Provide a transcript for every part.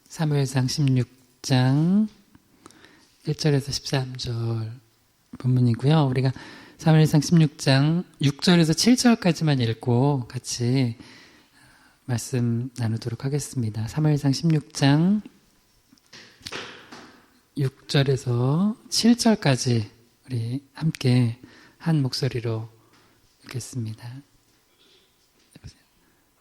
사무엘상 16장 1절에서 13절 본문이고요. 우리가 사무엘상 16장 6절에서 7절까지만 읽고 같이 말씀 나누도록 하겠습니다. 사무엘상 16장 6절에서 7절까지 우리 함께 한 목소리로 읽겠습니다.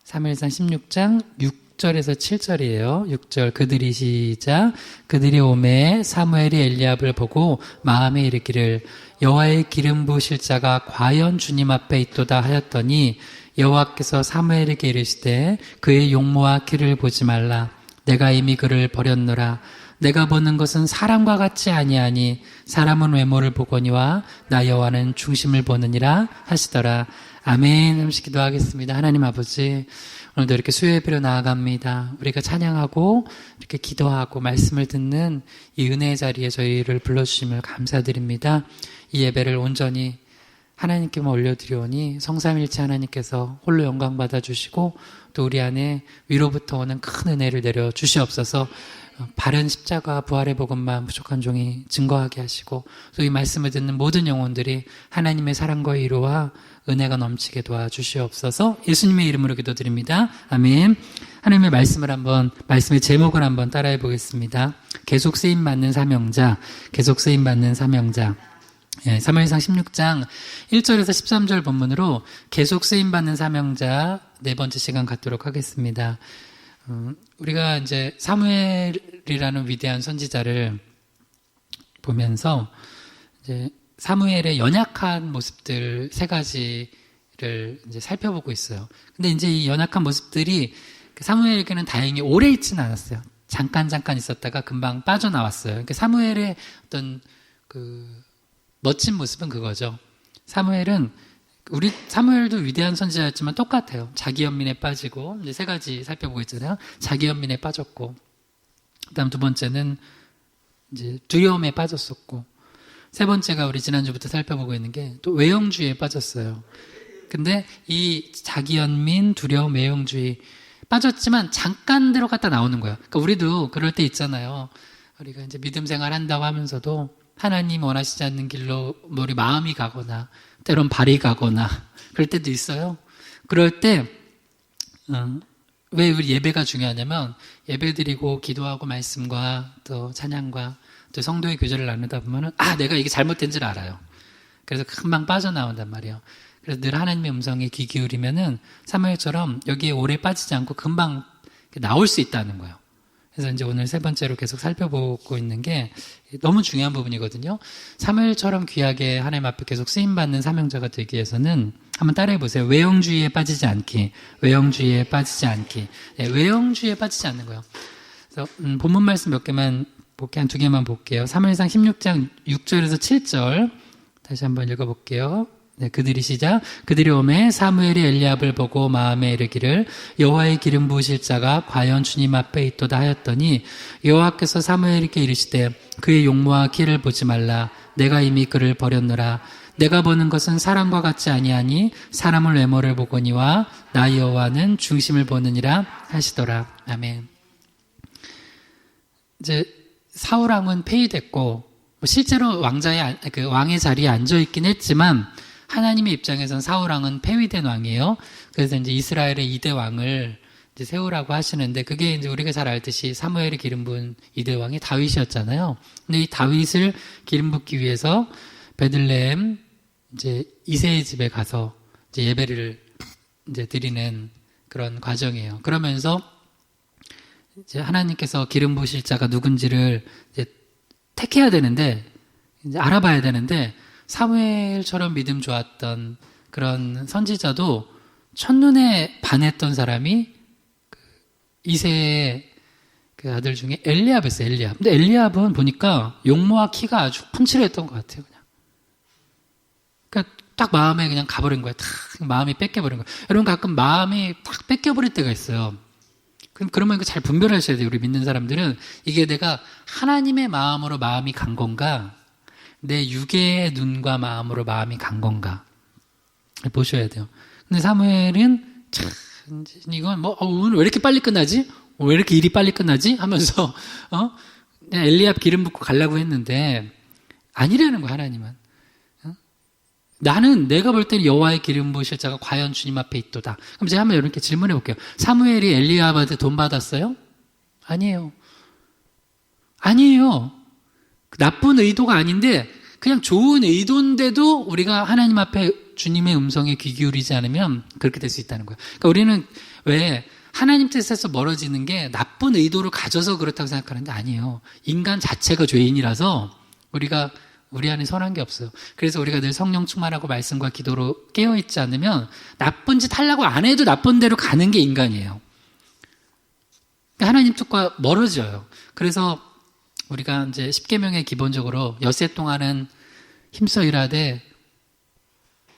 사무엘상 16장 6절에서 7절이에요. 6절 그들이 시작. 그들이 오매 사무엘이 엘리압을 보고 마음에 이르기를 여호와의 기름 부으실 자가 과연 주님 앞에 있도다 하였더니 여호와께서 사무엘에게 이르시되 그의 용모와 키를 보지 말라. 내가 이미 그를 버렸노라. 내가 보는 것은 사람과 같지 아니하니 사람은 외모를 보거니와 나 여호와는 중심을 보느니라 하시더라. 아멘. 잠시 기도하겠습니다. 하나님 아버지, 오늘도 이렇게 수요 예배로 나아갑니다. 우리가 찬양하고 이렇게 기도하고 말씀을 듣는 이 은혜의 자리에 저희를 불러주심을 감사드립니다. 이 예배를 온전히 하나님께만 올려드리오니 성삼일체 하나님께서 홀로 영광 받아주시고 또 우리 안에 위로부터 오는 큰 은혜를 내려 주시옵소서. 바른 십자가 부활의 복음만 부족한 종이 증거하게 하시고 또 이 말씀을 듣는 모든 영혼들이 하나님의 사랑과 위로와 은혜가 넘치게 도와주시옵소서. 예수님의 이름으로 기도드립니다. 아멘. 하나님의 말씀을 말씀의 제목을 한번 따라해 보겠습니다. 계속 쓰임받는 사명자, 계속 쓰임받는 사명자. 사무엘상 16장 1절에서 13절 본문으로 계속 쓰임받는 사명자 네 번째 시간 갖도록 하겠습니다. 우리가 이제 사무엘이라는 위대한 선지자를 보면서 이제 사무엘의 연약한 모습들 세 가지를 이제 살펴보고 있어요. 근데 이제 이 연약한 모습들이 사무엘에게는 다행히 오래 있지는 않았어요. 잠깐 있었다가 금방 빠져나왔어요. 그러니까 사무엘의 어떤 멋진 모습은 그거죠. 사무엘도 위대한 선지자였지만 똑같아요. 자기 연민에 빠지고, 이제 세 가지 살펴보고 있잖아요. 자기 연민에 빠졌고, 그 다음 두 번째는 이제 두려움에 빠졌었고, 세 번째가 우리 지난주부터 살펴보고 있는 게 또 외형주의에 빠졌어요. 근데 이 자기 연민, 두려움, 외형주의 빠졌지만 잠깐 들어갔다 나오는 거예요. 그러니까 우리도 그럴 때 있잖아요. 우리가 이제 믿음 생활 한다고 하면서도 하나님 원하시지 않는 길로 우리 마음이 가거나 때론 발이 가거나 그럴 때도 있어요. 그럴 때 왜 우리 예배가 중요하냐면 예배 드리고 기도하고 말씀과 또 찬양과 또 성도의 교제를 나누다 보면은 내가 이게 잘못된 줄 알아요. 그래서 금방 빠져나온단 말이에요. 그래서 늘 하나님의 음성에 귀 기울이면은 사무엘처럼 여기에 오래 빠지지 않고 금방 나올 수 있다는 거예요. 그래서 이제 오늘 세 번째로 계속 살펴보고 있는 게 너무 중요한 부분이거든요. 사무엘처럼 귀하게 하나님 앞에 계속 쓰임받는 사명자가 되기 위해서는 한번 따라해 보세요. 외형주의에 빠지지 않기. 외형주의에 빠지지 않기. 네, 외형주의에 빠지지 않는 거예요. 그래서 본문 말씀 몇 개만 볼게요. 한 두 개만 볼게요. 사무엘상 16장 6절에서 7절 다시 한번 읽어볼게요. 네, 그들이 시작. 그들이 오매 사무엘이 엘리압을 보고 마음에 이르기를 여호와의 기름 부으실 자가 과연 주님 앞에 있도다 하였더니 여호와께서 사무엘에게 이르시되 그의 용모와 키를 보지 말라. 내가 이미 그를 버렸노라. 내가 보는 것은 사람과 같지 아니하니 사람을 외모를 보거니와 나 여호와는 중심을 보느니라 하시더라. 아멘. 이제 사울 왕은 폐위됐고 실제로 왕의 자리에 앉아 있긴 했지만 하나님의 입장에선 사울 왕은 폐위된 왕이에요. 그래서 이제 이스라엘의 2대 왕을 이제 세우라고 하시는데 그게 이제 우리가 잘 알듯이 사무엘이 기름 부은 2대 왕이 다윗이었잖아요. 근데 이 다윗을 기름 붓기 위해서 베들레헴 이제 이새의 집에 가서 이제 예배를 이제 드리는 그런 과정이에요. 그러면서 이제 하나님께서 기름 부으실 자가 누군지를 이제 택해야 되는데 이제 알아봐야 되는데 사무엘처럼 믿음 좋았던 그런 선지자도 첫눈에 반했던 사람이 이새의 그 아들 중에 엘리압이었어요. 엘리압. 근데 엘리압은 보니까 용모와 키가 아주 훤칠했던 것 같아요. 그러니까 딱 마음에 그냥 가버린 거예요. 딱 마음이 뺏겨버린 거예요. 여러분 가끔 마음이 딱 뺏겨버릴 때가 있어요. 그러면 이거 잘 분별하셔야 돼요. 우리 믿는 사람들은 이게 내가 하나님의 마음으로 마음이 간 건가 내 육의 눈과 마음으로 마음이 간 건가 보셔야 돼요. 근데 사무엘은 참 이건 오늘 왜 이렇게 빨리 끝나지? 왜 이렇게 일이 빨리 끝나지? 하면서 그냥 엘리압 기름 붓고 가려고 했는데 아니라는 거야, 하나님은. 나는 내가 볼 때는 여호와의 기름 부으실 자가 과연 주님 앞에 있도다. 그럼 제가 한번 이렇게 질문해 볼게요. 사무엘이 엘리압한테 돈 받았어요? 아니에요. 아니에요. 나쁜 의도가 아닌데 그냥 좋은 의도인데도 우리가 하나님 앞에 주님의 음성에 귀 기울이지 않으면 그렇게 될 수 있다는 거예요. 그러니까 우리는 왜 하나님 뜻에서 멀어지는 게 나쁜 의도를 가져서 그렇다고 생각하는데 아니에요. 인간 자체가 죄인이라서 우리 안에 선한 게 없어요. 그래서 우리가 늘 성령 충만하고 말씀과 기도로 깨어있지 않으면 나쁜 짓 하려고 안 해도 나쁜 대로 가는 게 인간이에요. 그러니까 하나님 뜻과 멀어져요. 그래서 우리가 이제 십계명에 기본적으로 엿새 동안은 힘써 일하되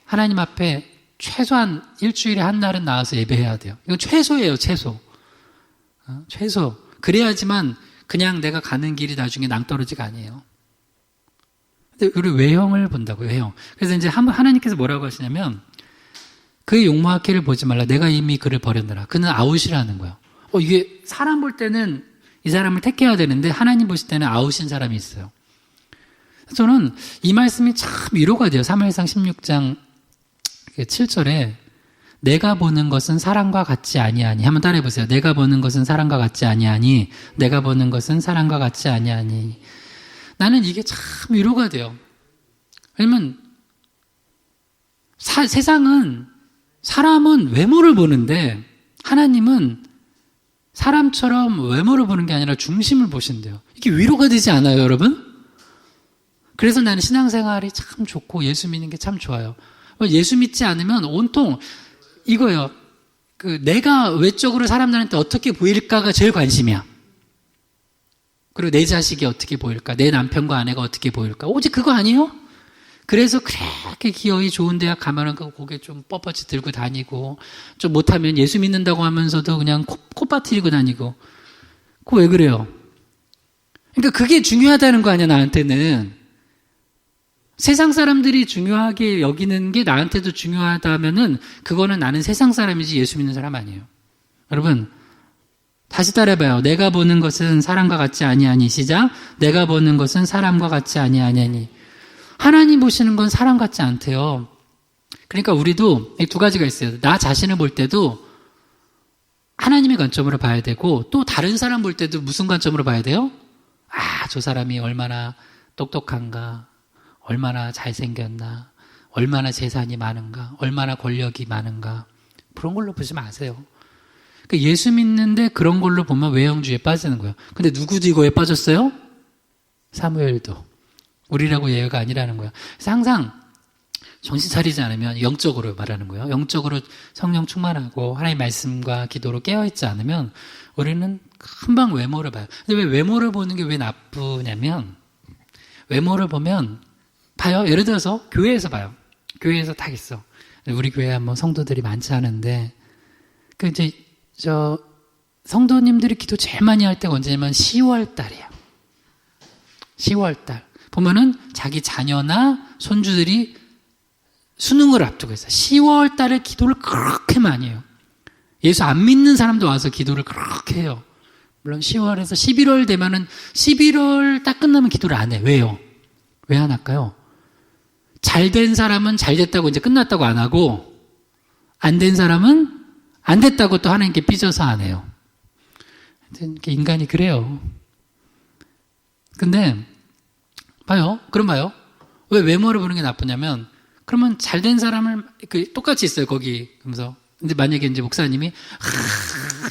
하나님 앞에 최소한 일주일에 한 날은 나와서 예배해야 돼요. 이건 최소예요, 최소. 최소. 그래야지만 그냥 내가 가는 길이 나중에 낭떠러지가 아니에요. 근데 우리 외형을 본다고요, 외형. 그래서 이제 하나님께서 뭐라고 하시냐면 그의 용모하기를 보지 말라. 내가 이미 그를 버렸느라. 그는 아웃이라는 거예요. 이게 사람 볼 때는 이 사람을 택해야 되는데 하나님 보실 때는 아웃인 사람이 있어요. 저는 이 말씀이 참 위로가 돼요. 사무엘상 16장 7절에 내가 보는 것은 사람과 같지 아니하니. 한번 따라해 보세요. 내가 보는 것은 사람과 같지 아니하니. 내가 보는 것은 사람과 같지 아니하니. 나는 이게 참 위로가 돼요. 왜냐면 세상은 사람은 외모를 보는데 하나님은 사람처럼 외모를 보는 게 아니라 중심을 보신대요. 이게 위로가 되지 않아요, 여러분? 그래서 나는 신앙생활이 참 좋고 예수 믿는 게 참 좋아요. 예수 믿지 않으면 온통 이거예요. 내가 외적으로 사람들한테 어떻게 보일까가 제일 관심이야. 그리고 내 자식이 어떻게 보일까? 내 남편과 아내가 어떻게 보일까? 오직 그거 아니에요? 그래서 그렇게 기어이 좋은 대학 가면은 고개 좀 뻣뻣이 들고 다니고, 좀 못하면 예수 믿는다고 하면서도 그냥 코 빠뜨리고 다니고. 그거 왜 그래요? 그러니까 그게 중요하다는 거 아니야, 나한테는. 세상 사람들이 중요하게 여기는 게 나한테도 중요하다면은 그거는 나는 세상 사람이지 예수 믿는 사람 아니에요. 여러분, 다시 따라해봐요. 내가 보는 것은 사람과 같지 아니하니. 시작. 내가 보는 것은 사람과 같지 아니하니. 하나님 보시는 건 사람 같지 않대요. 그러니까 우리도 두 가지가 있어요. 나 자신을 볼 때도 하나님의 관점으로 봐야 되고, 또 다른 사람 볼 때도 무슨 관점으로 봐야 돼요? 저 사람이 얼마나 똑똑한가, 얼마나 잘생겼나, 얼마나 재산이 많은가, 얼마나 권력이 많은가, 그런 걸로 보지 마세요. 그러니까 예수 믿는데 그런 걸로 보면 외형주의에 빠지는 거예요. 근데 누구도 이거에 빠졌어요? 사무엘도. 우리라고 예외가 아니라는 거예요. 그래서 항상 정신 차리지 않으면, 영적으로 말하는 거예요. 영적으로 성령 충만하고 하나님의 말씀과 기도로 깨어있지 않으면 우리는 금방 외모를 봐요. 근데 왜 외모를 보는 게 왜 나쁘냐면, 외모를 보면 봐요. 예를 들어서 교회에서 봐요. 교회에서 딱 있어. 우리 교회에 뭐 성도들이 많지 않은데, 이제 성도님들이 기도 제일 많이 할 때가 언제냐면 10월 달이에요. 10월 달. 보면은 자기 자녀나 손주들이 수능을 앞두고 있어요. 10월 달에 기도를 그렇게 많이 해요. 예수 안 믿는 사람도 와서 기도를 그렇게 해요. 물론 10월에서 11월 되면은 11월 딱 끝나면 기도를 안 해. 왜요? 왜 안 할까요? 잘 된 사람은 잘 됐다고 이제 끝났다고 안 하고, 안 된 사람은 안 됐다고 또 하나님께 삐져서 안 해요. 인간이 그래요. 근데 그럼 봐요. 왜 외모를 보는 게 나쁘냐면, 그러면 잘 된 사람을 똑같이 있어요, 거기. 그러면서. 근데 만약에 이제 목사님이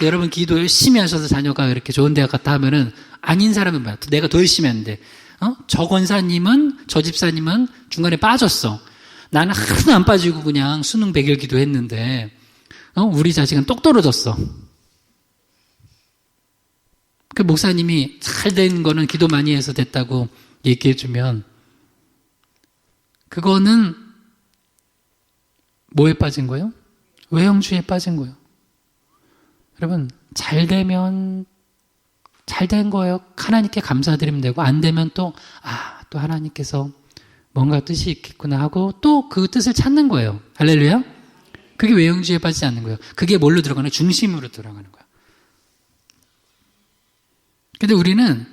여러분 기도 열심히 하셔서 자녀가 이렇게 좋은 대학 갔다 하면은 아닌 사람은 뭐야? 내가 더 열심히 했는데, 저 권사님은, 저 집사님은 중간에 빠졌어. 나는 하나도 안 빠지고 그냥 수능 100일 기도했는데, 우리 자식은 똑 떨어졌어. 그 목사님이 잘 된 거는 기도 많이 해서 됐다고 얘기해주면, 그거는 뭐에 빠진 거예요? 외형주의에 빠진 거예요. 여러분, 잘 되면 잘 된 거예요. 하나님께 감사드리면 되고, 안 되면 또 하나님께서 뭔가 뜻이 있겠구나 하고 또 그 뜻을 찾는 거예요. 할렐루야? 그게 외형주의에 빠지지 않는 거예요. 그게 뭘로 들어가는? 중심으로 들어가는 거예요. 근데 우리는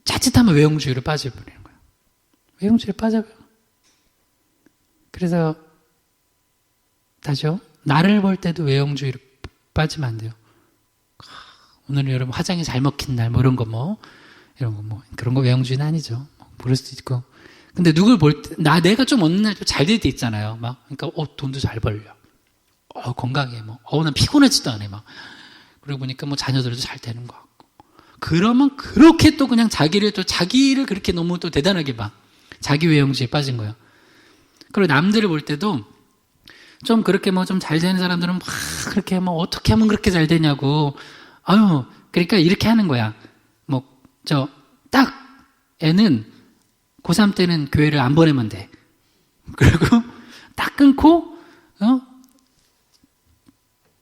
자칫하면 외형주의로 빠져버리는 거예요. 외형주의로 빠져버려요. 그래서 다시요. 나를 볼 때도 외형주의로 빠지면 안 돼요. 오늘은 여러분 화장이 잘 먹힌 날, 뭐 이런 거 이런 거 그런 거 외형주의는 아니죠. 모를 수도 있고. 근데 누굴 볼 때, 내가 좀 어느 날 좀 잘 될 때 있잖아요. 그러니까, 돈도 잘 벌려. 건강해. 난 피곤하지도 않아. 그러고 보니까 자녀들도 잘 되는 것 같고. 그러면 그렇게 또 그냥 자기를 그렇게 너무 또 대단하게 봐. 자기 외형주의에 빠진 거예요. 그리고 남들을 볼 때도 좀 그렇게 좀 잘 되는 사람들은 막 그렇게 어떻게 하면 그렇게 잘 되냐고. 그러니까 이렇게 하는 거야. 딱 애는 고3 때는 교회를 안 보내면 돼. 그리고 딱 끊고,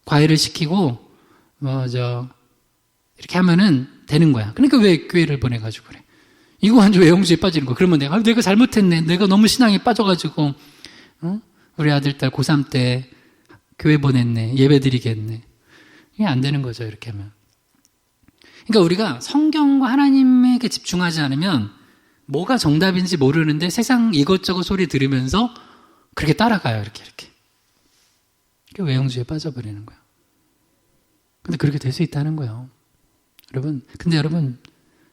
과외를 시키고, 이렇게 하면은 되는 거야. 그러니까 왜 교회를 보내가지고 그래. 이거 완전 외형주의에 빠지는 거야. 그러면 내가 잘못했네. 내가 너무 신앙에 빠져가지고, 우리 아들, 딸 고3 때 교회 보냈네. 예배 드리겠네. 이게 안 되는 거죠. 이렇게 하면. 그러니까 우리가 성경과 하나님에게 집중하지 않으면 뭐가 정답인지 모르는데 세상 이것저것 소리 들으면서 그렇게 따라가요. 이렇게. 그게 외형주의에 빠져버리는 거예요. 근데 그렇게 될 수 있다는 거예요. 근데 여러분,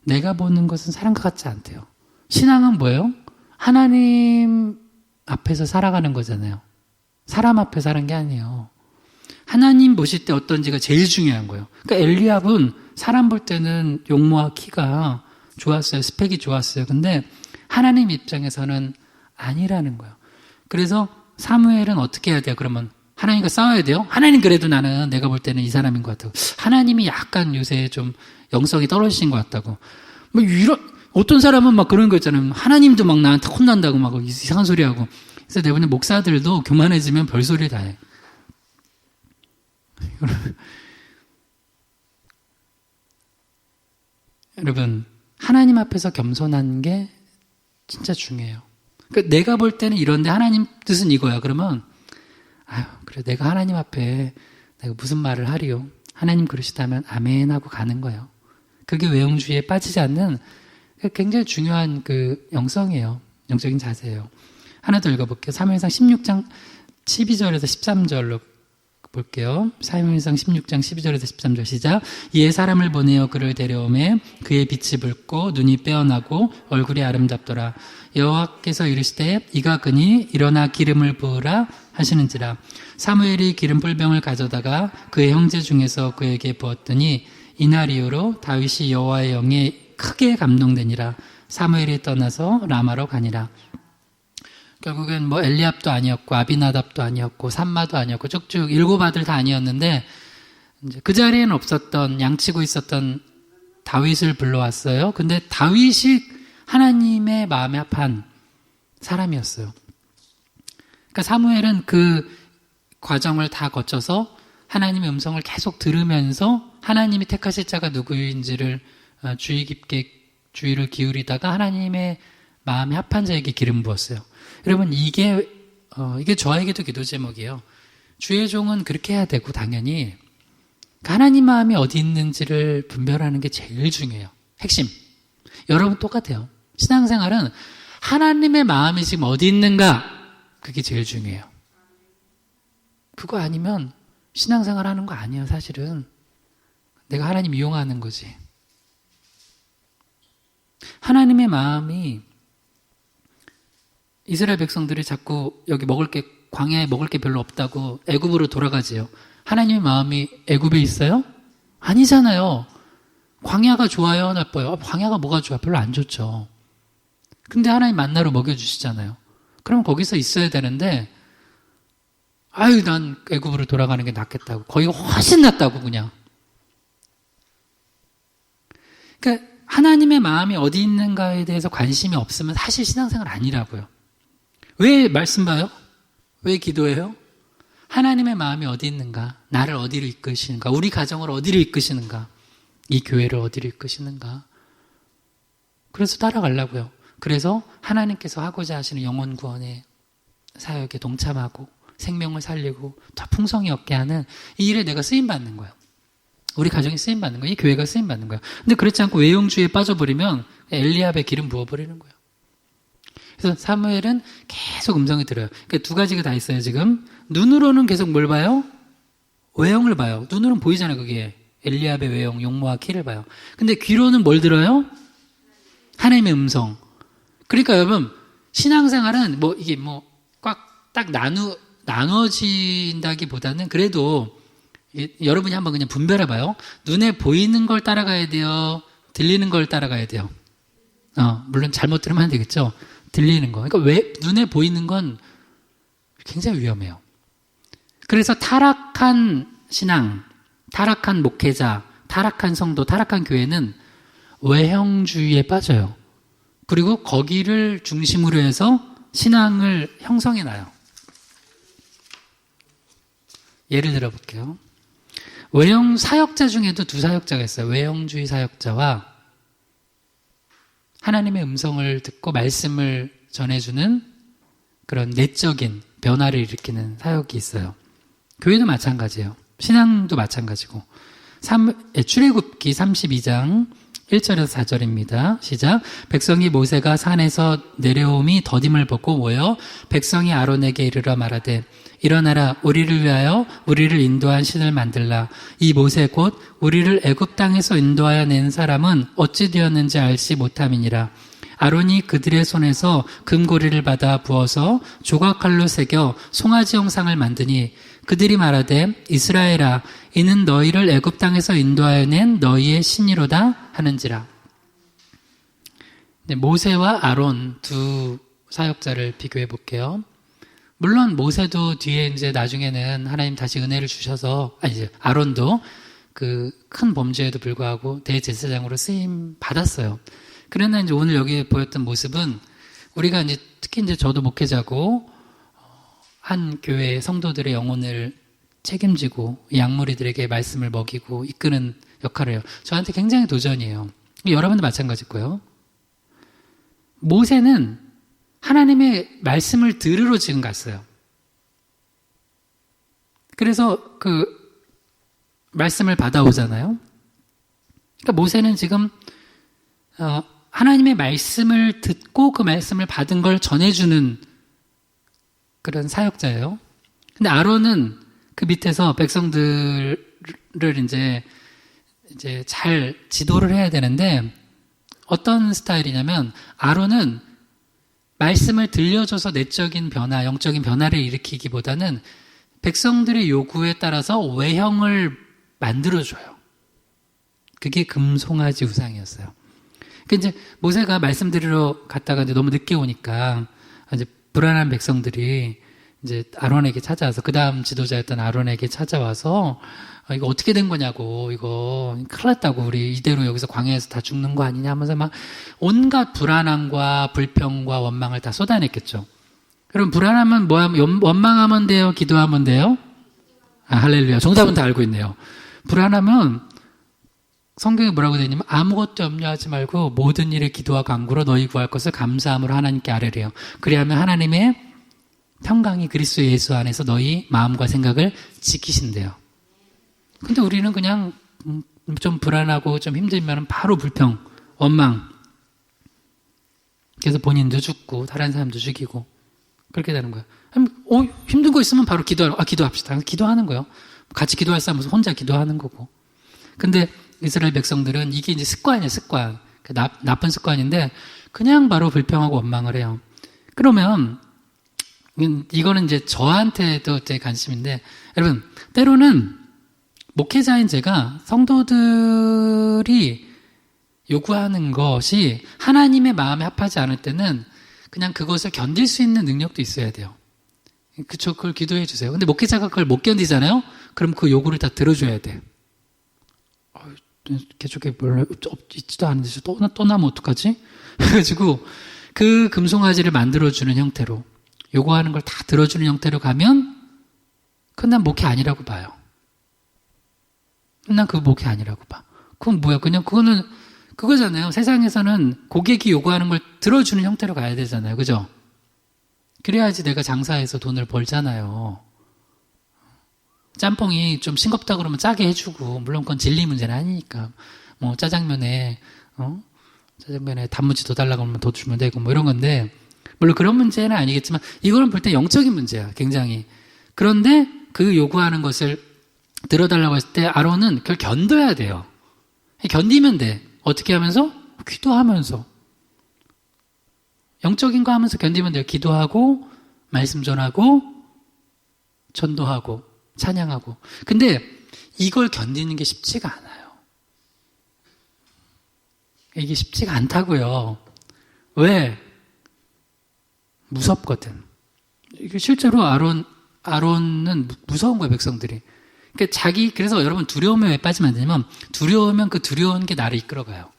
내가 보는 것은 사람과 같지 않대요. 신앙은 뭐예요? 하나님 앞에서 살아가는 거잖아요. 사람 앞에 사는 게 아니에요. 하나님 보실 때 어떤지가 제일 중요한 거예요. 그러니까 엘리압은 사람 볼 때는 용모와 키가 좋았어요. 스펙이 좋았어요. 근데 하나님 입장에서는 아니라는 거예요. 그래서 사무엘은 어떻게 해야 돼요? 그러면 하나님과 싸워야 돼요? 하나님 그래도 내가 볼 때는 이 사람인 것 같다고. 하나님이 약간 요새 좀 영성이 떨어지신 것 같다고. 어떤 사람은 그런 거 있잖아요. 하나님도 나한테 혼난다고 이상한 소리 하고. 그래서 대부분 목사들도 교만해지면 별소리 다 해. 여러분, 하나님 앞에서 겸손한 게 진짜 중요해요. 그러니까 내가 볼 때는 이런데 하나님 뜻은 이거야. 그러면 그래 내가 하나님 앞에 내가 무슨 말을 하리요. 하나님 그러시다면 아멘 하고 가는 거예요. 그게 외형주의에 빠지지 않는 굉장히 중요한 영성이에요. 영적인 자세예요. 하나 더 읽어볼게요. 사무엘상 16장 12절에서 13절로 볼게요. 사무엘상 16장 12절에서 13절 시작. 이에 사람을 보내어 그를 데려오매 그의 빛이 붉고 눈이 빼어나고 얼굴이 아름답더라. 여호와께서 이르시되 이가 그니 일어나 기름을 부으라 하시는지라. 사무엘이 기름 뿔병을 가져다가 그의 형제 중에서 그에게 부었더니 이날 이후로 다윗이 여호와의 영에 크게 감동되니라. 사무엘이 떠나서 라마로 가니라. 결국엔 엘리압도 아니었고 아비나답도 아니었고 삼마도 아니었고 쭉쭉 7 아들 다 아니었는데 이제 그 자리에는 없었던 양치고 있었던 다윗을 불러왔어요. 근데 다윗이 하나님의 마음에 합한 사람이었어요. 그러니까 사무엘은 그 과정을 다 거쳐서 하나님의 음성을 계속 들으면서 하나님이 택하실 자가 누구인지를 주의 깊게 주의를 기울이다가 하나님의 마음에 합한 자에게 기름 부었어요. 여러분, 이게 저에게도 기도 제목이에요. 주의 종은 그렇게 해야 되고, 당연히. 하나님 마음이 어디 있는지를 분별하는 게 제일 중요해요. 핵심. 여러분 똑같아요. 신앙생활은 하나님의 마음이 지금 어디 있는가? 그게 제일 중요해요. 그거 아니면 신앙생활 하는 거 아니에요, 사실은. 내가 하나님 이용하는 거지. 하나님의 마음이 이스라엘 백성들이 자꾸 여기 광야에 먹을 게 별로 없다고 애굽으로 돌아가지요. 하나님의 마음이 애굽에 있어요? 아니잖아요. 광야가 좋아요? 나빠요? 광야가 뭐가 좋아? 별로 안 좋죠. 근데 하나님 만나러 먹여주시잖아요. 그럼 거기서 있어야 되는데 난 애굽으로 돌아가는 게 낫겠다고. 거기가 훨씬 낫다고 그냥. 그러니까 하나님의 마음이 어디 있는가에 대해서 관심이 없으면 사실 신앙생활 아니라고요. 왜 말씀 봐요? 왜 기도해요? 하나님의 마음이 어디 있는가? 나를 어디로 이끄시는가? 우리 가정을 어디로 이끄시는가? 이 교회를 어디로 이끄시는가? 그래서 따라가려고요. 그래서 하나님께서 하고자 하시는 영혼 구원의 사역에 동참하고 생명을 살리고 더 풍성히 얻게 하는 이 일에 내가 쓰임받는 거예요. 우리 가정이 쓰임받는 거예요. 이 교회가 쓰임받는 거예요. 근데 그렇지 않고 외형주의에 빠져버리면 엘리압에 기름 부어버리는 거예요. 그래서 사무엘은 계속 음성이 들어요. 그러니까 두 가지가 다 있어요, 지금. 눈으로는 계속 뭘 봐요? 외형을 봐요. 눈으로는 보이잖아요, 그게. 엘리압의 외형, 용모와 키를 봐요. 근데 귀로는 뭘 들어요? 하나님의 음성. 그러니까 여러분, 신앙생활은 이게 꽉 딱 나눠진다기보다는 그래도 여러분이 한번 그냥 분별해봐요. 눈에 보이는 걸 따라가야 돼요? 들리는 걸 따라가야 돼요? 물론 잘못 들으면 안 되겠죠? 들리는 거. 그러니까 눈에 보이는 건 굉장히 위험해요. 그래서 타락한 신앙, 타락한 목회자, 타락한 성도, 타락한 교회는 외형주의에 빠져요. 그리고 거기를 중심으로 해서 신앙을 형성해놔요. 예를 들어볼게요. 외형 사역자 중에도 두 사역자가 있어요. 외형주의 사역자와 하나님의 음성을 듣고 말씀을 전해주는 그런 내적인 변화를 일으키는 사역이 있어요. 교회도 마찬가지예요. 신앙도 마찬가지고. 출애굽기 32장 1절에서 4절입니다. 시작. 백성이 모세가 산에서 내려옴이 더딤을 보고 모여 백성이 아론에게 이르러 말하되 일어나라 우리를 위하여 우리를 인도한 신을 만들라. 이 모세 곧 우리를 애굽 땅에서 인도하여 낸 사람은 어찌 되었는지 알지 못함이니라. 아론이 그들의 손에서 금고리를 받아 부어서 조각칼로 새겨 송아지 형상을 만드니 그들이 말하되 이스라엘아 이는 너희를 애굽 땅에서 인도하여 낸 너희의 신이로다 하는지라. 모세와 아론 두 사역자를 비교해 볼게요. 물론 모세도 뒤에 이제 나중에는 하나님 다시 은혜를 주셔서 아론도 그 큰 범죄에도 불구하고 대제사장으로 쓰임 받았어요. 그러나 이제 오늘 여기 보였던 모습은 우리가 이제 특히 이제 저도 목회자고 한 교회의 성도들의 영혼을 책임지고 양무리들에게 말씀을 먹이고 이끄는 역할을 해요. 저한테 굉장히 도전이에요. 여러분도 마찬가지고요. 모세는 하나님의 말씀을 들으러 지금 갔어요. 그래서 그 말씀을 받아오잖아요. 그러니까 모세는 지금 하나님의 말씀을 듣고 그 말씀을 받은 걸 전해주는 그런 사역자예요. 근데 아론은 그 밑에서 백성들을 이제 잘 지도를 해야 되는데 어떤 스타일이냐면 아론은 말씀을 들려줘서 내적인 변화, 영적인 변화를 일으키기보다는 백성들의 요구에 따라서 외형을 만들어줘요. 그게 금송아지 우상이었어요. 이제 모세가 말씀드리러 갔다가 이제 너무 늦게 오니까 이제 불안한 백성들이 이제 아론에게 찾아와서 그 다음 지도자였던 아론에게 찾아와서 이거 어떻게 된 거냐고 이거 큰일 났다고 우리 이대로 여기서 광야에서 다 죽는 거 아니냐 하면서 막 온갖 불안함과 불평과 원망을 다 쏟아냈겠죠. 여러분 불안하면 뭐하면 원망하면 돼요? 기도하면 돼요? 할렐루야. 정답은 다 알고 있네요. 불안하면 성경에 뭐라고 되어 있냐면 아무것도 염려하지 말고 모든 일에 기도와 간구로 너희 구할 것을 감사함으로 하나님께 아뢰래요. 그리하면 하나님의 평강이 그리스도 예수 안에서 너희 마음과 생각을 지키신대요. 근데 우리는 그냥 좀 불안하고 좀 힘들면 바로 불평, 원망. 그래서 본인도 죽고 다른 사람도 죽이고 그렇게 되는 거예요. 힘든 거 있으면 바로 기도합시다. 기도하는 거예요. 같이 기도할 사람은 혼자 기도하는 거고. 근데 이스라엘 백성들은 이게 이제 습관이에요, 습관. 나쁜 습관인데 그냥 바로 불평하고 원망을 해요. 그러면 이거는 이제 저한테도 제 관심인데 여러분 때로는 목회자인 제가 성도들이 요구하는 것이 하나님의 마음에 합하지 않을 때는 그냥 그것을 견딜 수 있는 능력도 있어야 돼요. 그쵸? 그걸 기도해 주세요. 근데 목회자가 그걸 못 견디잖아요? 그럼 그 요구를 다 들어줘야 돼. 개족에 별로 있지도 않은데 또 나면 어떡하지? 그래가지고 그 금송아지를 만들어주는 형태로 요구하는 걸 다 들어주는 형태로 가면 그건 난 목회 아니라고 봐요. 난 그거 목회 아니라고 봐. 그건 뭐야? 그냥 그거는 그거잖아요. 세상에서는 고객이 요구하는 걸 들어주는 형태로 가야 되잖아요. 그죠? 그래야지 내가 장사해서 돈을 벌잖아요. 짬뽕이 좀 싱겁다 그러면 짜게 해주고, 물론 그건 진리 문제는 아니니까. 뭐 짜장면에 단무지 더 달라고 하면 더 주면 되고 뭐 이런 건데, 물론 그런 문제는 아니겠지만 이거는 볼 때 영적인 문제야, 굉장히. 그런데 그 요구하는 것을 들어달라고 했을 때 아론은 그걸 견뎌야 돼요. 견디면 돼. 어떻게 하면서? 기도하면서. 영적인 거 하면서 견디면 돼요. 기도하고 말씀 전하고 전도하고 찬양하고. 근데 이걸 견디는 게 쉽지가 않아요. 이게 쉽지가 않다고요. 왜? 무섭거든. 이게 실제로 아론은 무서운 거예요, 백성들이. 그러니까 그래서 여러분 두려움에 왜 빠지면 안 되냐면, 두려우면 그 두려운 게 나를 이끌어가요.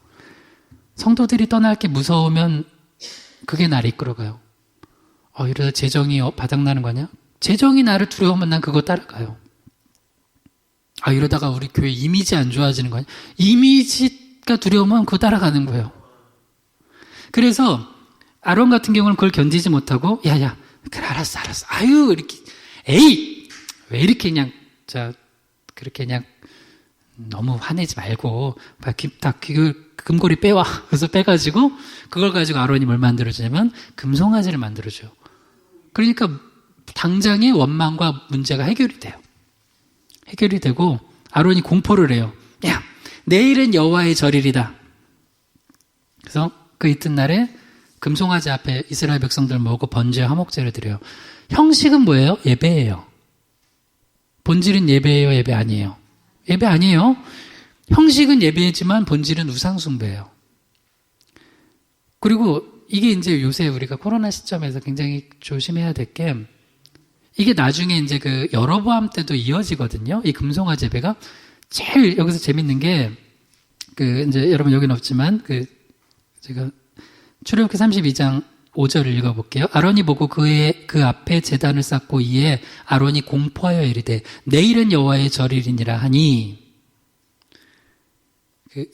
성도들이 떠날 게 무서우면 그게 나를 이끌어가요. 이러다 재정이 바닥나는 거 아니야? 재정이 나를 두려우면 난 그거 따라가요. 이러다가 우리 교회 이미지 안 좋아지는 거 아니야? 이미지가 두려우면 그거 따라가는 거예요. 그래서 아론 같은 경우는 그걸 견디지 못하고, 야야, 그래, 알았어. 아유, 이렇게, 에이! 왜 이렇게 그냥, 그렇게 그냥, 너무 화내지 말고, 금고리 빼와. 그래서 빼가지고, 그걸 가지고 아론이 뭘 만들어주냐면, 금송아지를 만들어줘요. 그러니까, 당장의 원망과 문제가 해결이 돼요. 해결이 되고, 아론이 공포를 해요. 야, 내일은 여호와의 절일이다. 그래서 그 이튿날에, 금송아지 앞에 이스라엘 백성들 모으고 번제 화목제를 드려요. 형식은 뭐예요? 예배예요. 본질은 예배예요? 예배 아니에요? 예배 아니에요. 형식은 예배지만 본질은 우상숭배예요. 그리고 이게 이제 요새 우리가 코로나 시점에서 굉장히 조심해야 될 게, 이게 나중에 이제 그 여로보암 때도 이어지거든요. 이 금송아지 예배가. 제일 여기서 재밌는 게, 이제 여러분 여기는 없지만, 제가 출애굽기 32장 5절을 읽어볼게요. 아론이 보고 그 앞에 제단을 쌓고 이에 아론이 공포하여 이르되 내일은 여호와의 절일이니라 하니,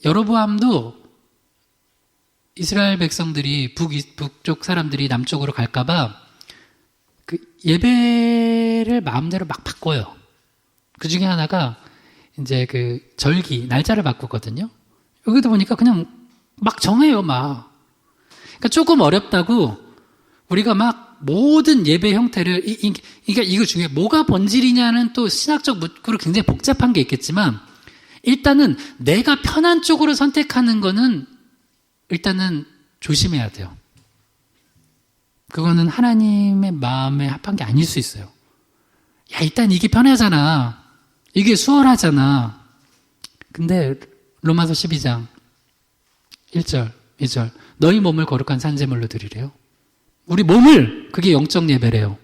여로보암도 이스라엘 백성들이 북쪽 사람들이 남쪽으로 갈까봐 예배를 마음대로 막 바꿔요. 그 중에 하나가 이제 절기 날짜를 바꾸거든요. 여기도 보니까 그냥 막 정해요, 막. 그러니까 조금 어렵다고 우리가 막 모든 예배 형태를, 그러니까 이거 중에 뭐가 본질이냐는 또 신학적 문구로 굉장히 복잡한 게 있겠지만, 일단은 내가 편한 쪽으로 선택하는 거는 일단은 조심해야 돼요. 그거는 하나님의 마음에 합한 게 아닐 수 있어요. 야, 일단 이게 편하잖아. 이게 수월하잖아. 근데 로마서 12장 1절, 2절. 너희 몸을 거룩한 산제물로 드리래요. 우리 몸을, 그게 영적 예배래요.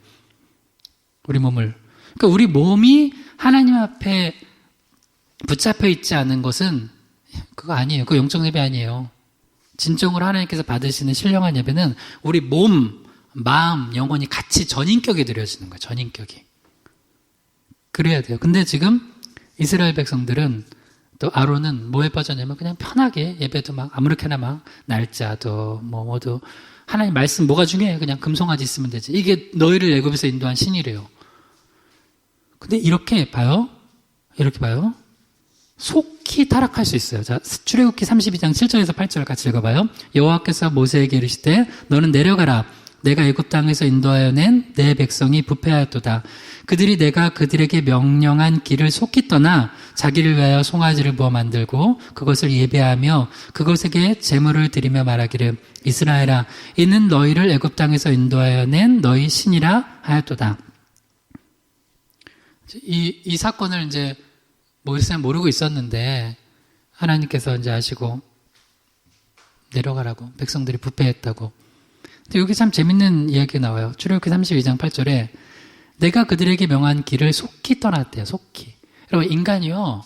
우리 몸을. 그러니까 우리 몸이 하나님 앞에 붙잡혀 있지 않은 것은 그거 아니에요. 그거 영적 예배 아니에요. 진정으로 하나님께서 받으시는 신령한 예배는 우리 몸, 마음, 영혼이 같이 전인격에 드려지는 거예요. 전인격이. 그래야 돼요. 근데 지금 이스라엘 백성들은, 또 아론은 뭐에 빠졌냐면 그냥 편하게 예배도 막 아무렇게나 막 날짜도 뭐도 하나님 말씀 뭐가 중요해? 그냥 금송아지 있으면 되지. 이게 너희를 애굽에서 인도한 신이래요. 근데 이렇게 봐요. 속히 타락할 수 있어요. 자, 출애굽기 32장 7절에서 8절 같이 읽어봐요. 여호와께서 모세에게 이르시되 너는 내려가라. 내가 애굽 땅에서 인도하여 낸 내 백성이 부패하였도다. 그들이 내가 그들에게 명령한 길을 속히 떠나 자기를 위하여 송아지를 부어 만들고 그것을 예배하며 그것에게 제물을 드리며 말하기를 이스라엘아, 이는 너희를 애굽 땅에서 인도하여 낸 너희 신이라 하였도다. 이 사건을 이제 모세는 모르고 있었는데 하나님께서 이제 아시고 내려가라고, 백성들이 부패했다고. 근데 여기 참 재밌는 이야기가 나와요. 출애굽기 32장 8절에 내가 그들에게 명한 길을 속히 떠났대요. 속히. 여러분, 인간이요,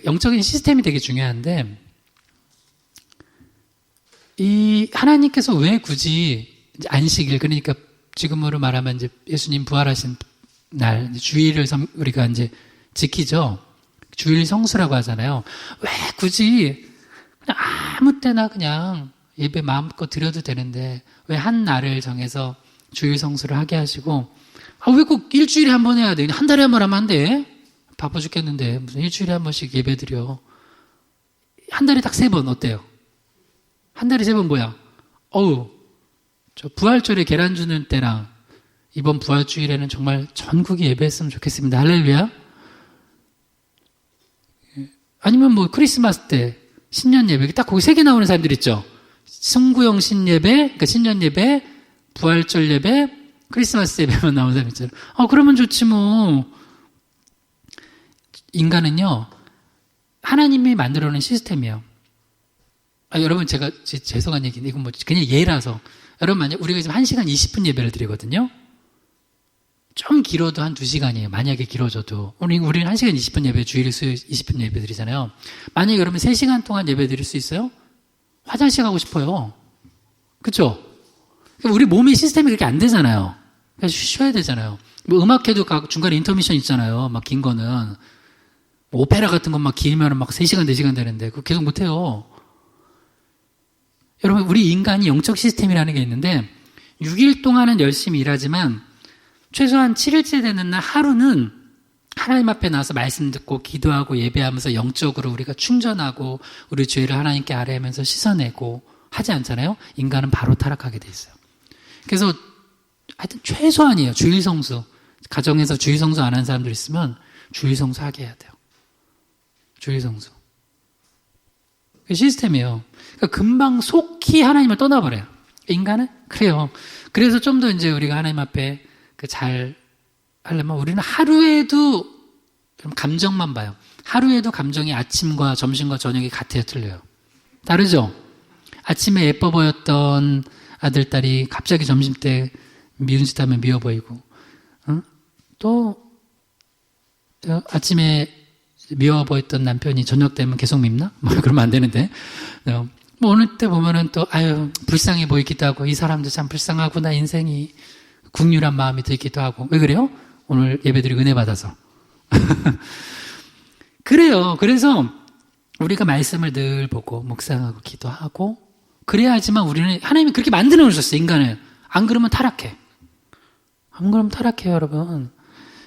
영적인 시스템이 되게 중요한데, 이 하나님께서 왜 굳이 이제 안식일, 그러니까 지금으로 말하면 이제 예수님 부활하신 날 주일을 우리가 이제 지키죠. 주일 성수라고 하잖아요. 왜 굳이 그냥 아무 때나 그냥 예배 마음껏 드려도 되는데 왜 한 날을 정해서 주일 성수를 하게 하시고, 아, 왜 꼭 일주일에 한 번 해야 돼? 한 달에 한 번 하면 안 돼? 바빠 죽겠는데 무슨 일주일에 한 번씩 예배 드려. 한 달에 딱 3번 어때요? 한 달에 3번 뭐야? 어우, 저 부활절에 계란 주는 때랑 이번 부활주일에는 정말 전국이 예배했으면 좋겠습니다. 할렐루야. 아니면 뭐 크리스마스 때 신년 예배 딱 거기 3개 나오는 사람들 있죠. 승구형 신예배, 그러니까 신년 예배, 부활절 예배, 크리스마스 예배만 나오는 사람 있잖아요. 그러면 좋지 뭐. 인간은요, 하나님이 만들어 놓은 시스템이에요. 여러분, 제가 죄송한 얘기인데, 이건 뭐, 그냥 예라서. 여러분, 만약 우리가 지금 1시간 20분 예배를 드리거든요? 좀 길어도 한 2시간이에요. 만약에 길어져도. 우리는 1시간 20분 예배, 주일 수요일 20분 예배 드리잖아요. 만약에 여러분 3시간 동안 예배 드릴 수 있어요? 화장실 가고 싶어요. 그쵸? 우리 몸의 시스템이 그렇게 안 되잖아요. 그래서 쉬어야 되잖아요. 뭐 음악회도 중간에 인터미션 있잖아요. 막 긴 거는. 오페라 같은 건 막 길면 막 3시간, 4시간 되는데, 그거 계속 못해요. 여러분, 우리 인간이 영적 시스템이라는 게 있는데, 6일 동안은 열심히 일하지만, 최소한 7일째 되는 날 하루는 하나님 앞에 나와서 말씀 듣고 기도하고 예배하면서 영적으로 우리가 충전하고 우리 죄를 하나님께 아뢰면서 씻어내고 하지 않잖아요. 인간은 바로 타락하게 돼 있어요. 그래서 하여튼 최소한이에요. 주일 성수. 가정에서 주일 성수 안 하는 사람들 있으면 주일 성수 하게 해야 돼요. 주일 성수. 그 시스템이에요. 그러니까 금방 속히 하나님을 떠나버려요. 인간은 그래요. 그래서 좀 더 이제 우리가 하나님 앞에 잘 하려면 우리는 하루에도 감정만 봐요. 하루에도 감정이 아침과 점심과 저녁이 같아요, 틀려요? 다르죠? 아침에 예뻐 보였던 아들, 딸이 갑자기 점심 때 미운 짓 하면 미워 보이고, 또 아침에 미워 보였던 남편이 저녁 되면 계속 밉나? 뭐 그러면 안 되는데. 뭐 어느 때 보면은 또 불쌍해 보이기도 하고, 이 사람도 참 불쌍하구나, 인생이. 국률한 마음이 들기도 하고. 왜 그래요? 오늘 예배드리고 은혜 받아서. 그래요. 그래서 우리가 말씀을 늘 보고 묵상하고 기도하고 그래야지만 우리는 하나님이 그렇게 만들어 놓으셨어요. 인간을. 안 그러면 타락해. 안 그러면 타락해요, 여러분.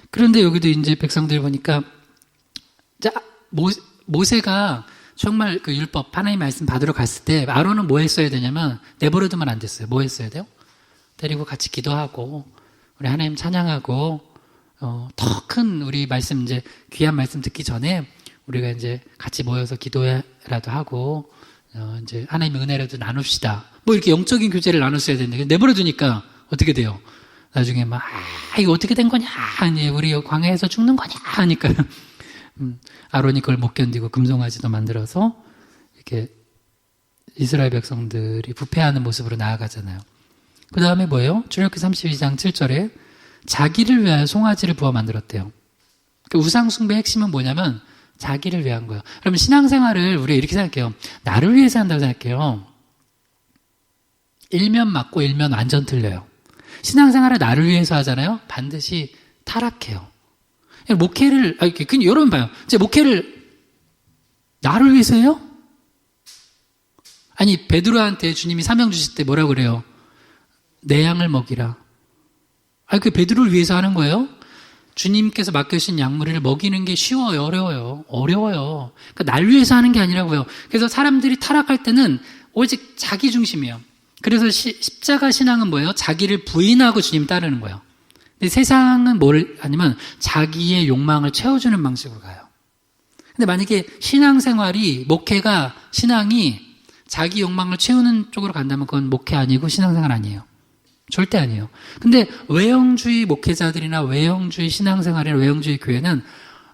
그런데 여기도 이제 백성들 보니까 모세가 정말 그 율법 하나님 말씀 받으러 갔을 때 아론은 뭐 했어야 되냐면 내버려두면 안 됐어요. 뭐 했어야 돼요? 데리고 같이 기도하고 우리 하나님 찬양하고 더 큰 우리 말씀 이제 귀한 말씀 듣기 전에 우리가 이제 같이 모여서 기도라도 하고 이제 하나님의 은혜라도 나눕시다. 뭐 이렇게 영적인 교제를 나눴어야 되는데 내버려 두니까 어떻게 돼요? 나중에 막 이거 어떻게 된 거냐? 아니 우리 광야에서 죽는 거냐? 하니까 아론이 그걸 못 견디고 금송아지도 만들어서 이렇게 이스라엘 백성들이 부패하는 모습으로 나아가잖아요. 그 다음에 뭐예요? 출애굽기 32장 7절에 자기를 위하여 송아지를 부어 만들었대요. 그 우상숭배의 핵심은 뭐냐면 자기를 위한 거예요. 그러면 신앙생활을 우리가 이렇게 생각해요. 나를 위해서 한다고 생각해요. 일면 맞고 일면 완전 틀려요. 신앙생활을 나를 위해서 하잖아요. 반드시 타락해요. 목회를 여러분 봐요. 제 목회를 나를 위해서 해요? 아니 베드로한테 주님이 사명 주실 때 뭐라고 그래요? 내 양을 먹이라. 그 베드로를 위해서 하는 거예요? 주님께서 맡겨주신 약물을 먹이는 게 쉬워요? 어려워요? 어려워요. 그러니까 날 위해서 하는 게 아니라고요. 그래서 사람들이 타락할 때는 오직 자기 중심이에요. 그래서 십자가 신앙은 뭐예요? 자기를 부인하고 주님 따르는 거예요. 근데 세상은 뭘 아니면 자기의 욕망을 채워주는 방식으로 가요. 근데 만약에 신앙생활이 목회가 신앙이 자기 욕망을 채우는 쪽으로 간다면 그건 목회 아니고 신앙생활 아니에요. 절대 아니에요. 근데 외형주의 목회자들이나 외형주의 신앙생활이나 외형주의 교회는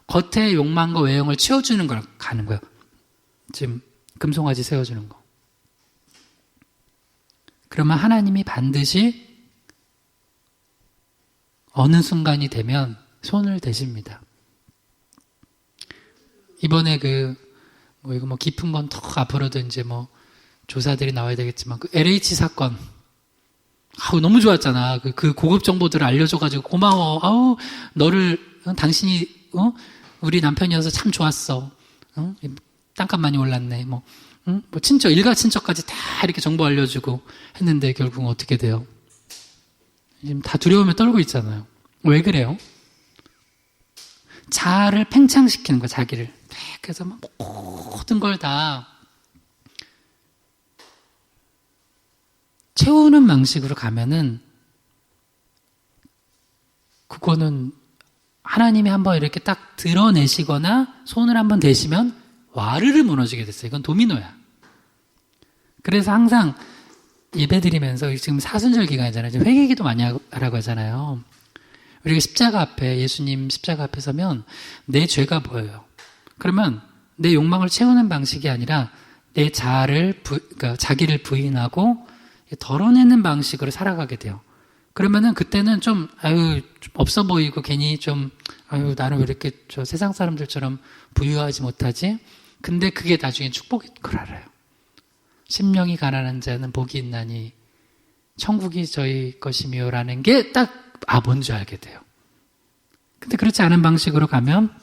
겉의 욕망과 외형을 채워주는 걸 가는 거예요. 지금 금송아지 세워주는 거. 그러면 하나님이 반드시 어느 순간이 되면 손을 대십니다. 이번에 이거 깊은 건 더 앞으로도 이제 조사들이 나와야 되겠지만 그 LH 사건. 너무 좋았잖아. 그 고급 정보들을 알려줘가지고 고마워. 당신이, 우리 남편이어서 참 좋았어. 땅값 많이 올랐네. 친척, 일가 친척까지 다 이렇게 정보 알려주고 했는데 결국은 어떻게 돼요? 지금 다 두려움에 떨고 있잖아요. 왜 그래요? 자아를 팽창시키는 거야, 자기를. 그래서 모든 걸 다 채우는 방식으로 가면은 그거는 하나님이 한번 이렇게 딱 드러내시거나 손을 한번 대시면 와르르 무너지게 됐어요. 이건 도미노야. 그래서 항상 예배드리면서 지금 사순절 기간이잖아요. 지금 회개기도 많이 하라고 하잖아요. 우리가 십자가 앞에, 예수님 십자가 앞에 서면 내 죄가 보여요. 그러면 내 욕망을 채우는 방식이 아니라 내 자아를, 그러니까 자기를 부인하고 덜어내는 방식으로 살아가게 돼요. 그러면은 그때는 좀 없어 보이고 괜히 좀, 나는 왜 이렇게 저 세상 사람들처럼 부유하지 못하지? 근데 그게 나중에 축복인 걸 알아요. 심령이 가난한 자는 복이 있나니 천국이 저희 것이며 라는 게 딱 뭔지 알게 돼요. 근데 그렇지 않은 방식으로 가면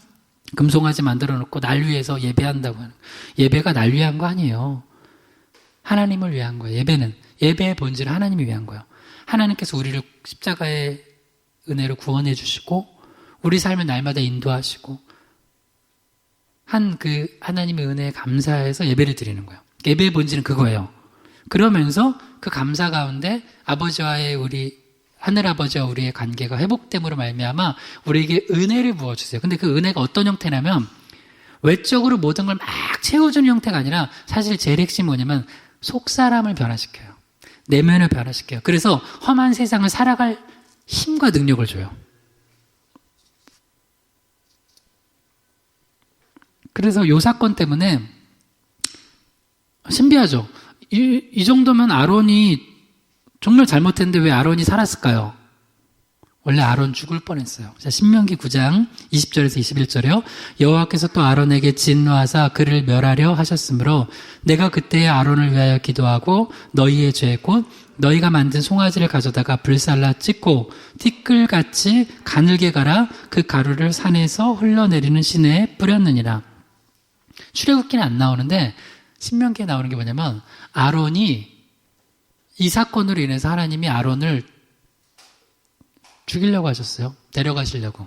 금송아지 만들어 놓고 날 위해서 예배한다고 하는, 예배가 날 위한 거 아니에요. 하나님을 위한 거예요. 예배의 본질은 하나님을 위한 거예요. 하나님께서 우리를 십자가의 은혜로 구원해 주시고 우리 삶을 날마다 인도하시고 하나님의 은혜에 감사해서 예배를 드리는 거예요. 예배의 본질은 그거예요. 그러면서 그 감사 가운데 하늘아버지와 우리의 관계가 회복됨으로 말미암아 우리에게 은혜를 부어주세요. 근데 그 은혜가 어떤 형태냐면 외적으로 모든 걸 막 채워주는 형태가 아니라 사실 제일 핵심이 뭐냐면 속사람을 변화시켜요. 내면을 변화시켜요. 그래서 험한 세상을 살아갈 힘과 능력을 줘요. 그래서 이 사건 때문에 신비하죠. 이 정도면 아론이 정말 잘못했는데 왜 아론이 살았을까요? 원래 아론 죽을 뻔했어요. 자, 신명기 9장 20절에서 21절이요. 여호와께서 또 아론에게 진노하사 그를 멸하려 하셨으므로 내가 그때에 아론을 위하여 기도하고 너희의 죄 곧 너희가 만든 송아지를 가져다가 불살라 찢고 티끌같이 가늘게 갈아 그 가루를 산에서 흘러내리는 시내에 뿌렸느니라. 출애굽기는 안 나오는데 신명기에 나오는 게 뭐냐면 아론이 이 사건으로 인해서 하나님이 아론을 죽이려고 하셨어요. 데려가시려고.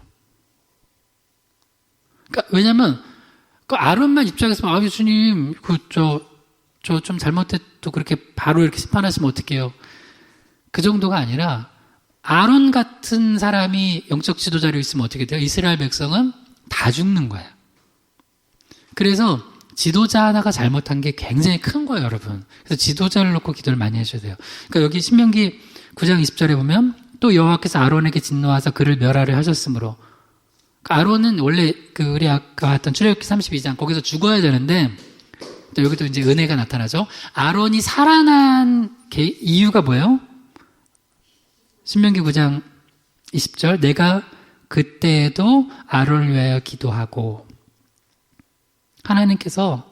그러니까 왜냐면 그 아론만 입장에서 예수님 저 좀 잘못해도 그렇게 바로 이렇게 심판하시면 어떡해요. 그 정도가 아니라 아론 같은 사람이 영적 지도자로 있으면 어떻게 돼요? 이스라엘 백성은 다 죽는 거예요. 그래서 지도자 하나가 잘못한 게 굉장히 큰 거예요, 여러분. 그래서 지도자를 놓고 기도를 많이 하셔야 돼요. 그러니까 여기 신명기 9장 20절에 보면 또 여호와께서 아론에게 진노하사 그를 멸하려 하셨으므로, 그러니까 아론은 원래 우리 아까 봤던 출애굽기 32장 거기서 죽어야 되는데 또 여기도 이제 은혜가 나타나죠. 아론이 살아난 이유가 뭐예요? 신명기 9장 20절 내가 그때에도 아론을 위하여 기도하고, 하나님께서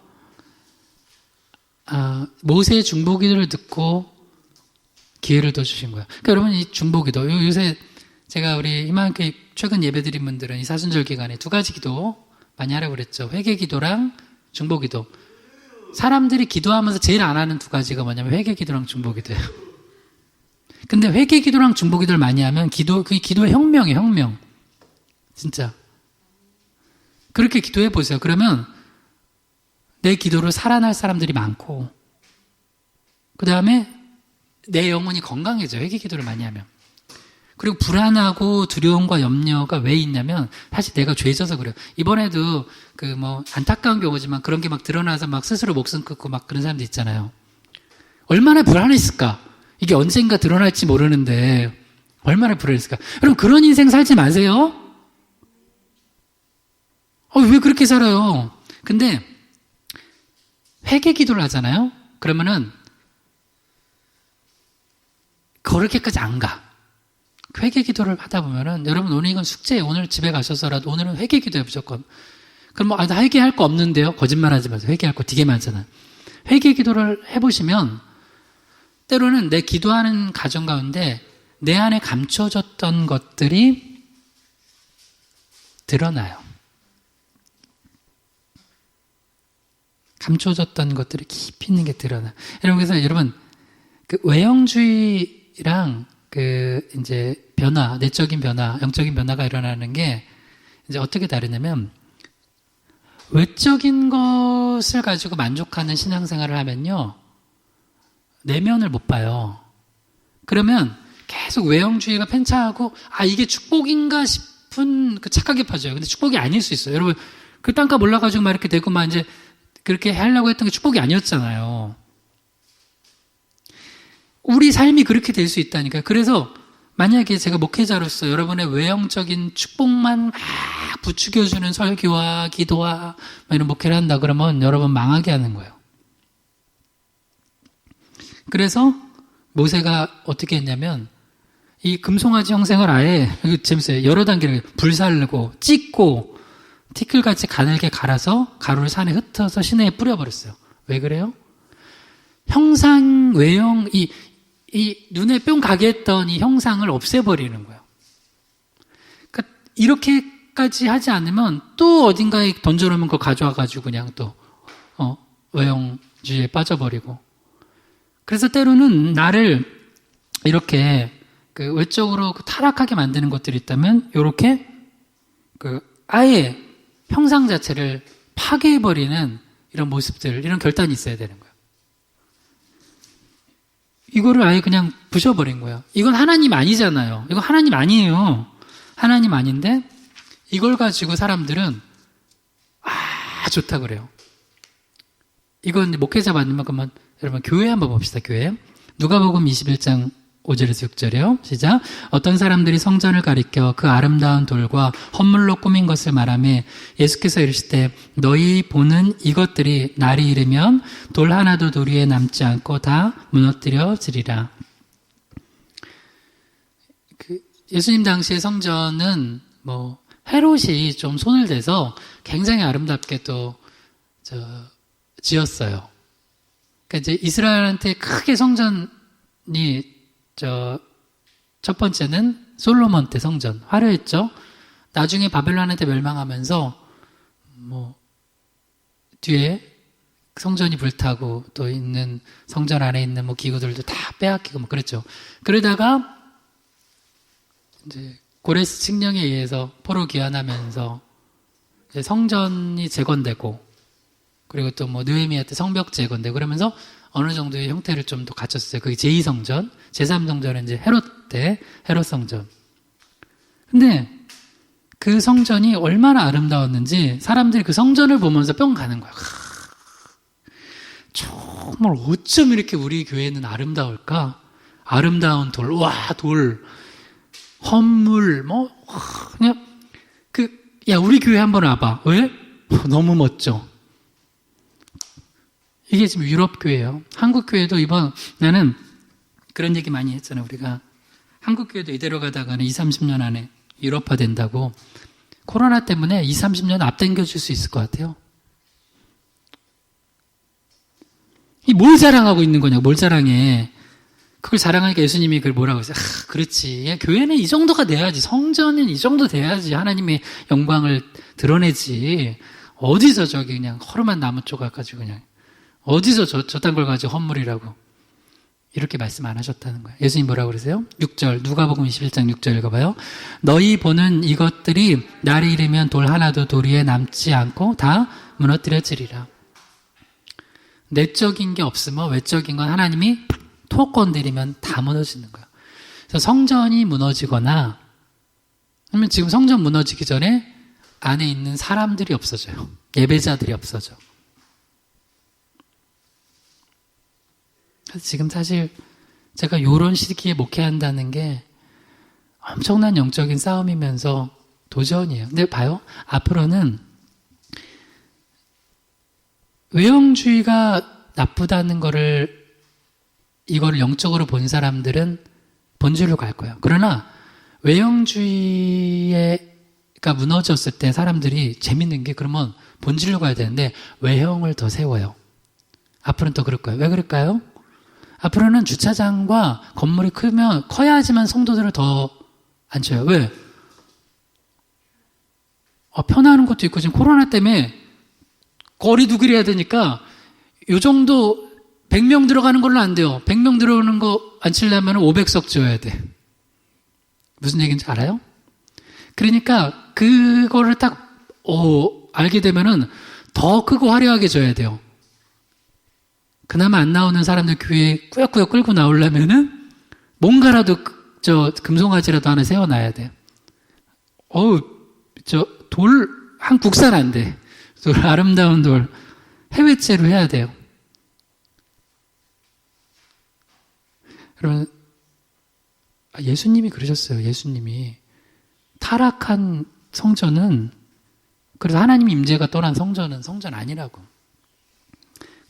모세의 중보기도를 듣고 기회를 더 주신 거예요. 그러니까 여러분 이 중보기도 요새 제가 우리 희망교회 최근 예배드린 분들은 이 사순절 기간에 두 가지 기도 많이 하라고 그랬죠. 회개기도랑 중보기도. 사람들이 기도하면서 제일 안 하는 두 가지가 뭐냐면 회개기도랑 중보기도예요. 근데 회개기도랑 중보기도를 많이 하면 그게 기도의 혁명이에요. 혁명. 진짜. 그렇게 기도해 보세요. 그러면 내 기도로 살아날 사람들이 많고, 그 다음에 내 영혼이 건강해져요. 회개기도를 많이 하면. 그리고 불안하고 두려움과 염려가 왜 있냐면 사실 내가 죄져서 그래요. 이번에도 안타까운 경우지만 그런 게 막 드러나서 막 스스로 목숨 끊고 막 그런 사람들 있잖아요. 얼마나 불안했을까? 이게 언젠가 드러날지 모르는데 얼마나 불안했을까? 여러분 그런 인생 살지 마세요. 왜 그렇게 살아요? 근데 회개 기도를 하잖아요. 그러면은 그렇게까지 안 가. 회개 기도를 하다 보면은 여러분 오늘 이건 숙제예요. 오늘 집에 가셔서라도 오늘은 회개 기도해 무조건. 그럼 나 회개할 거 없는데요. 거짓말하지 마세요. 회개할 거 되게 많잖아요. 회개 기도를 해보시면 때로는 내 기도하는 가정 가운데 내 안에 감춰졌던 것들이 드러나요. 감춰졌던 것들이 깊이 있는 게 드러나요. 여러분 그래서 여러분 그 외형주의랑 이제 변화, 내적인 변화, 영적인 변화가 일어나는 게 이제 어떻게 다르냐면 외적인 것을 가지고 만족하는 신앙생활을 하면요. 내면을 못 봐요. 그러면 계속 외형주의가 팽창하고 이게 축복인가 싶은 그 착각에 빠져요. 근데 축복이 아닐 수 있어요. 여러분 그 땅값 올라가지고 막 이렇게 되고 막 이제 그렇게 하려고 했던 게 축복이 아니었잖아요. 우리 삶이 그렇게 될 수 있다니까요. 그래서 만약에 제가 목회자로서 여러분의 외형적인 축복만 막 부추겨주는 설교와 기도와 이런 목회를 한다 그러면 여러분 망하게 하는 거예요. 그래서 모세가 어떻게 했냐면 이 금송아지 형상을 아예 재밌어요. 여러 단계를 불살르고 찢고 티끌같이 가늘게 갈아서 가루를 산에 흩어서 시내에 뿌려버렸어요. 왜 그래요? 형상, 외형, 이 눈에 뿅 가게 했던 이 형상을 없애버리는 거예요. 그러니까 이렇게까지 하지 않으면 또 어딘가에 던져놓으면 그거 가져와가지고 그냥 또 외형주의에 빠져버리고. 그래서 때로는 나를 이렇게 외적으로 타락하게 만드는 것들이 있다면 이렇게 아예 형상 자체를 파괴해버리는 이런 모습들, 이런 결단이 있어야 되는 거예요. 이거를 아예 그냥 부셔버린 거예요. 이건 하나님 아니잖아요. 이거 하나님 아니에요. 하나님 아닌데 이걸 가지고 사람들은 좋다 그래요. 이건 목회자 받는 그러면 여러분 교회 한번 봅시다. 교회. 누가복음 21장 5절에서 6절이요. 시작. 어떤 사람들이 성전을 가리켜 그 아름다운 돌과 헌물로 꾸민 것을 말하며 예수께서 이르시되 너희 보는 이것들이 날이 이르면 돌 하나도 돌 위에 남지 않고 다 무너뜨려지리라. 예수님 당시의 성전은 헤롯이 좀 손을 대서 굉장히 아름답게 또 지었어요. 그러니까 이제 이스라엘한테 크게 성전이 첫 번째는 솔로몬 때 성전 화려했죠. 나중에 바벨론한테 멸망하면서 뒤에 성전이 불타고 또 있는 성전 안에 있는 기구들도 다 빼앗기고 그랬죠. 그러다가 이제 고레스 칙령에 의해서 포로 귀환하면서 성전이 재건되고 그리고 또 느헤미야 때 성벽 재건되고 그러면서 어느 정도의 형태를 좀 더 갖췄어요. 그게 제2성전, 제3성전은 이제 헤롯 때 헤롯 성전. 근데 그 성전이 얼마나 아름다웠는지 사람들이 그 성전을 보면서 뿅 가는 거야. 정말 어쩜 이렇게 우리 교회는 아름다울까? 아름다운 돌, 돌, 헌물, 그냥 우리 교회 한번 와봐. 왜? 너무 멋져. 이게 지금 유럽 교회예요. 한국 교회도 나는 그런 얘기 많이 했잖아요. 우리가 한국 교회도 이대로 가다가는 20, 30년 안에 유럽화 된다고. 코로나 때문에 20, 30년 앞당겨 줄 수 있을 것 같아요. 뭘 자랑하고 있는 거냐고, 뭘 자랑해. 그걸 자랑하니까 예수님이 그걸 뭐라고 했어요? 그렇지. 교회는 이 정도가 돼야지. 성전은 이 정도 돼야지. 하나님의 영광을 드러내지. 어디서 그냥 허름한 나무 조각 가지고 그냥. 어디서 저딴 걸 가지고 헌물이라고 이렇게 말씀 안 하셨다는 거예요. 예수님 뭐라고 그러세요? 6절 누가복음 21장 6절 읽어봐요. 너희 보는 이것들이 날이 이르면 돌 하나도 돌 위에 남지 않고 다 무너뜨려지리라. 내적인 게 없으면 외적인 건 하나님이 톡 건드리면 다 무너지는 거예요. 그래서 성전이 무너지거나 그러면 지금 성전 무너지기 전에 안에 있는 사람들이 없어져요. 예배자들이 없어져. 그래서 지금 사실 제가 이런 시기에 목회한다는 게 엄청난 영적인 싸움이면서 도전이에요. 근데 봐요. 앞으로는 외형주의가 나쁘다는 이거를 영적으로 본 사람들은 본질로 갈 거예요. 그러나 외형주의가 무너졌을 때 사람들이 재밌는 게 그러면 본질로 가야 되는데 외형을 더 세워요. 앞으로는 더 그럴 거예요. 왜 그럴까요? 앞으로는 주차장과 건물이 커야지만 성도들을 더 앉혀요. 왜? 편하는 것도 있고 지금 코로나 때문에 거리 두기를 해야 되니까 요 정도 100명 들어가는 걸로 안 돼요. 100명 들어오는 거 앉히려면 500석 지어야 돼. 무슨 얘기인지 알아요? 그러니까 그거를 딱 알게 되면은 더 크고 화려하게 줘야 돼요. 그나마 안 나오는 사람들 교회에 꾸역꾸역 끌고 나오려면은 뭔가라도 금송아지라도 하나 세워놔야 돼요. 돌 한 국산 안 돼. 돌, 아름다운 돌 해외째로 해야 돼요. 여러분, 예수님이 그러셨어요. 예수님이 타락한 성전은, 그래서 하나님 임재가 떠난 성전은 성전 아니라고.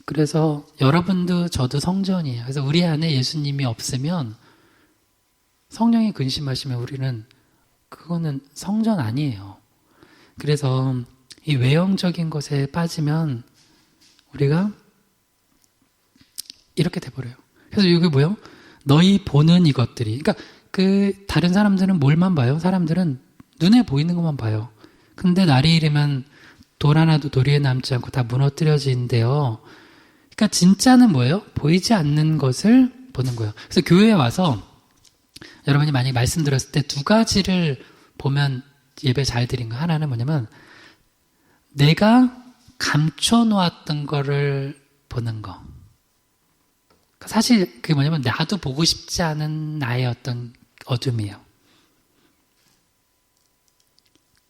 그래서 여러분도 저도 성전이에요. 그래서 우리 안에 예수님이 없으면, 성령이 근심하시면 우리는 그거는 성전 아니에요. 그래서 이 외형적인 것에 빠지면 우리가 이렇게 돼버려요. 그래서 이게 뭐예요? 너희 보는 이것들이. 그러니까 다른 사람들은 뭘만 봐요? 사람들은 눈에 보이는 것만 봐요. 근데 날이 이르면 돌 하나도 도리에 남지 않고 다 무너뜨려진대요. 그러니까 진짜는 뭐예요? 보이지 않는 것을 보는 거예요. 그래서 교회에 와서 여러분이 만약에 말씀 들었을 때 두 가지를 보면 예배 잘 드린 거. 하나는 뭐냐면 내가 감춰놓았던 거를 보는 거. 사실 그게 뭐냐면 나도 보고 싶지 않은 나의 어떤 어둠이에요.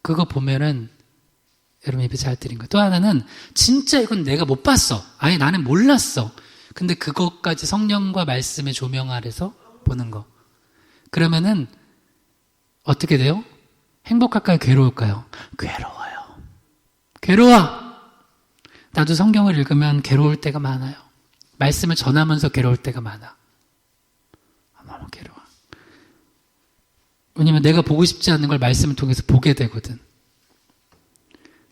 그거 보면은 여러분 예배 잘 드린 거. 또 하나는 진짜 이건 내가 못 봤어. 아예 나는 몰랐어. 근데 그것까지 성령과 말씀의 조명 아래서 보는 거. 그러면은 어떻게 돼요? 행복할까요? 괴로울까요? 괴로워요. 괴로워! 나도 성경을 읽으면 괴로울 때가 많아요. 말씀을 전하면서 괴로울 때가 많아. 너무 괴로워. 왜냐면 내가 보고 싶지 않은 걸 말씀을 통해서 보게 되거든.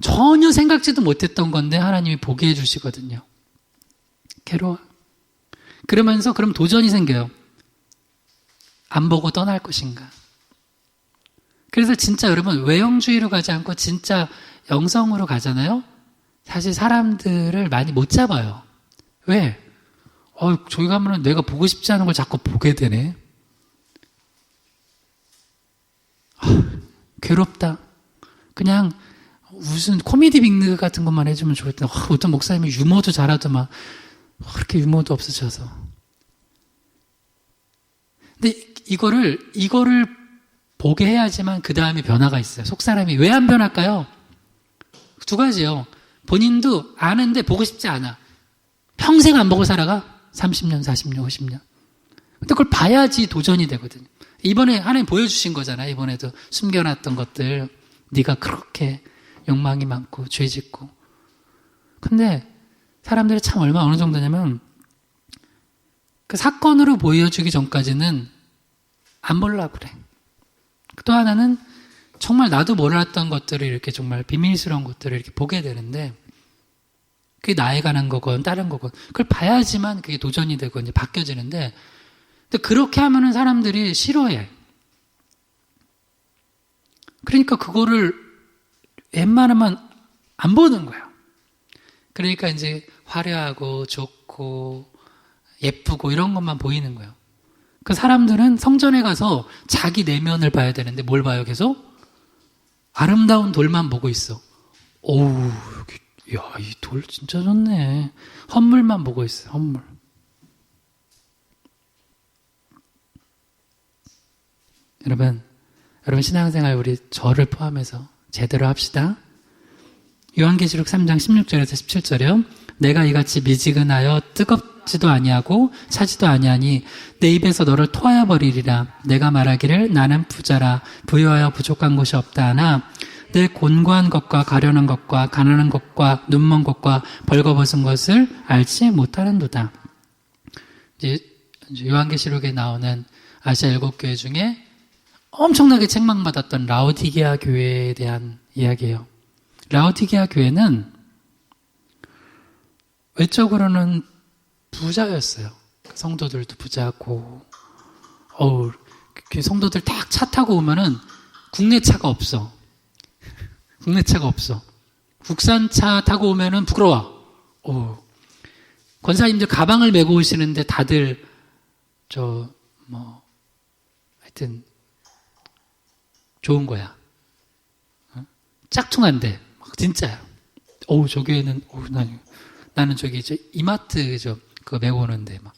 전혀 생각지도 못했던 건데 하나님이 보게 해주시거든요. 괴로워. 그러면서 그럼 도전이 생겨요. 안 보고 떠날 것인가. 그래서 진짜 여러분 외형주의로 가지 않고 진짜 영성으로 가잖아요. 사실 사람들을 많이 못 잡아요. 왜? 저기 가면은 내가 보고 싶지 않은 걸 자꾸 보게 되네. 괴롭다. 그냥 무슨 코미디 빅리그 같은 것만 해주면 좋을 텐데 어떤 목사님이 유머도 잘하더만 그렇게 유머도 없으셔서. 근데 이거를 보게 해야지만 그 다음에 변화가 있어요. 속사람이 왜 안 변할까요? 두 가지요. 본인도 아는데 보고 싶지 않아. 평생 안 보고 살아가? 30년, 40년, 50년. 근데 그걸 봐야지 도전이 되거든요. 이번에 하나님 보여주신 거잖아요. 이번에도 숨겨놨던 것들. 네가 그렇게 욕망이 많고 죄 짓고. 근데 사람들이 참 얼마나 어느 정도냐면 그 사건으로 보여주기 전까지는 안 보려고 그래. 또 하나는 정말 나도 몰랐던 것들을 이렇게 정말 비밀스러운 것들을 이렇게 보게 되는데 그게 나에 관한 거건 다른 거건 그걸 봐야지만 그게 도전이 되고 이제 바뀌어지는데 근데 그렇게 하면은 사람들이 싫어해. 그러니까 그거를 웬만하면 안 보는 거야. 그러니까 이제 화려하고 좋고 예쁘고 이런 것만 보이는 거예요. 그 사람들은 성전에 가서 자기 내면을 봐야 되는데 뭘 봐요 계속? 아름다운 돌만 보고 있어. 오우, 이 돌 진짜 좋네. 헛물만 보고 있어, 헛물. 여러분 신앙생활 우리 저를 포함해서 제대로 합시다. 요한계시록 3장 16절에서 17절이요. 내가 이같이 미지근하여 뜨겁지도 아니하고 차지도 아니하니 내 입에서 너를 토하여 버리리라. 내가 말하기를 나는 부자라 부유하여 부족한 것이 없다 하나 내 곤고한 것과 가련한 것과 가난한 것과 눈먼 것과 벌거벗은 것을 알지 못하는도다. 이제 요한계시록에 나오는 아시아 7교회 중에 엄청나게 책망받았던 라오디게아 교회에 대한 이야기예요. 라오디게아 교회는 외적으로는 부자였어요. 성도들도 부자고, 성도들 딱 차 타고 오면은 국내 차가 없어. 국내 차가 없어. 국산차 타고 오면은 부끄러워. 권사님들 가방을 메고 오시는데 다들 하여튼 좋은 거야. 짝퉁한데 막 진짜야. 저 교회는 나는 저기 이마트 그거 메고 오는데 막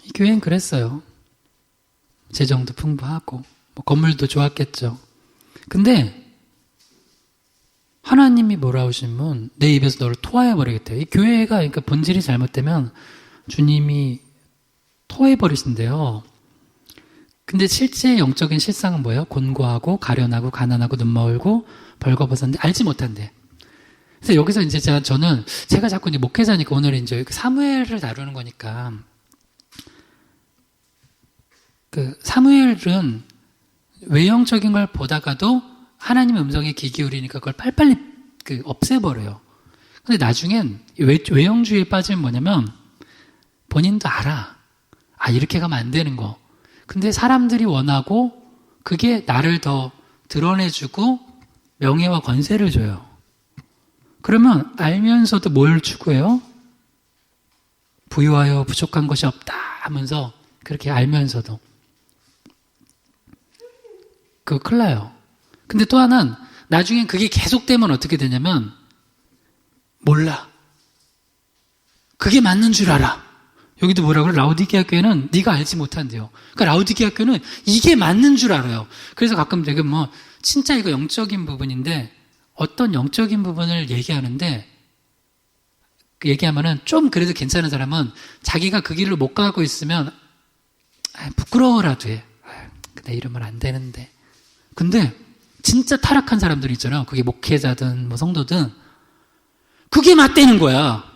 이 교회는 그랬어요. 재정도 풍부하고 뭐 건물도 좋았겠죠. 근데 하나님이 뭐라 하시면 내 입에서 너를 토하여버리겠대요. 이 교회가 그러니까 본질이 잘못되면 주님이 토해버리신대요. 근데 실제 영적인 실상은 뭐예요? 곤고하고 가련하고 가난하고 눈멀고 벌거벗었는데 알지 못한대. 그래서 여기서 이제 제가 자꾸 이제 목회자니까 오늘 이제 사무엘을 다루는 거니까 그 사무엘은 외형적인 걸 보다가도 하나님의 음성에 귀 기울이니까 그걸 빨리빨리 없애버려요. 근데 나중엔 외형주의에 빠지면 뭐냐면 본인도 알아. 이렇게 가면 안 되는 거. 근데 사람들이 원하고 그게 나를 더 드러내주고 명예와 권세를 줘요. 그러면 알면서도 뭘 추구해요? 부유하여 부족한 것이 없다 하면서 그렇게 알면서도 그거 큰일 나요. 근데 또 하나는 나중엔 그게 계속되면 어떻게 되냐면 몰라. 그게 맞는 줄 알아. 여기도 뭐라고 라우디게아 교회는 네가 알지 못한대요. 그러니까 라우디게아 교회는 이게 맞는 줄 알아요. 그래서 가끔 되게 진짜 이거 영적인 부분인데 어떤 영적인 부분을 얘기하는데 얘기하면은 좀 그래도 괜찮은 사람은 자기가 그 길로 못 가고 있으면 부끄러워라도 해. 내 이러면 안 되는데. 근데 진짜 타락한 사람들 있잖아요. 그게 목회자든 뭐 성도든 그게 맞대는 거야.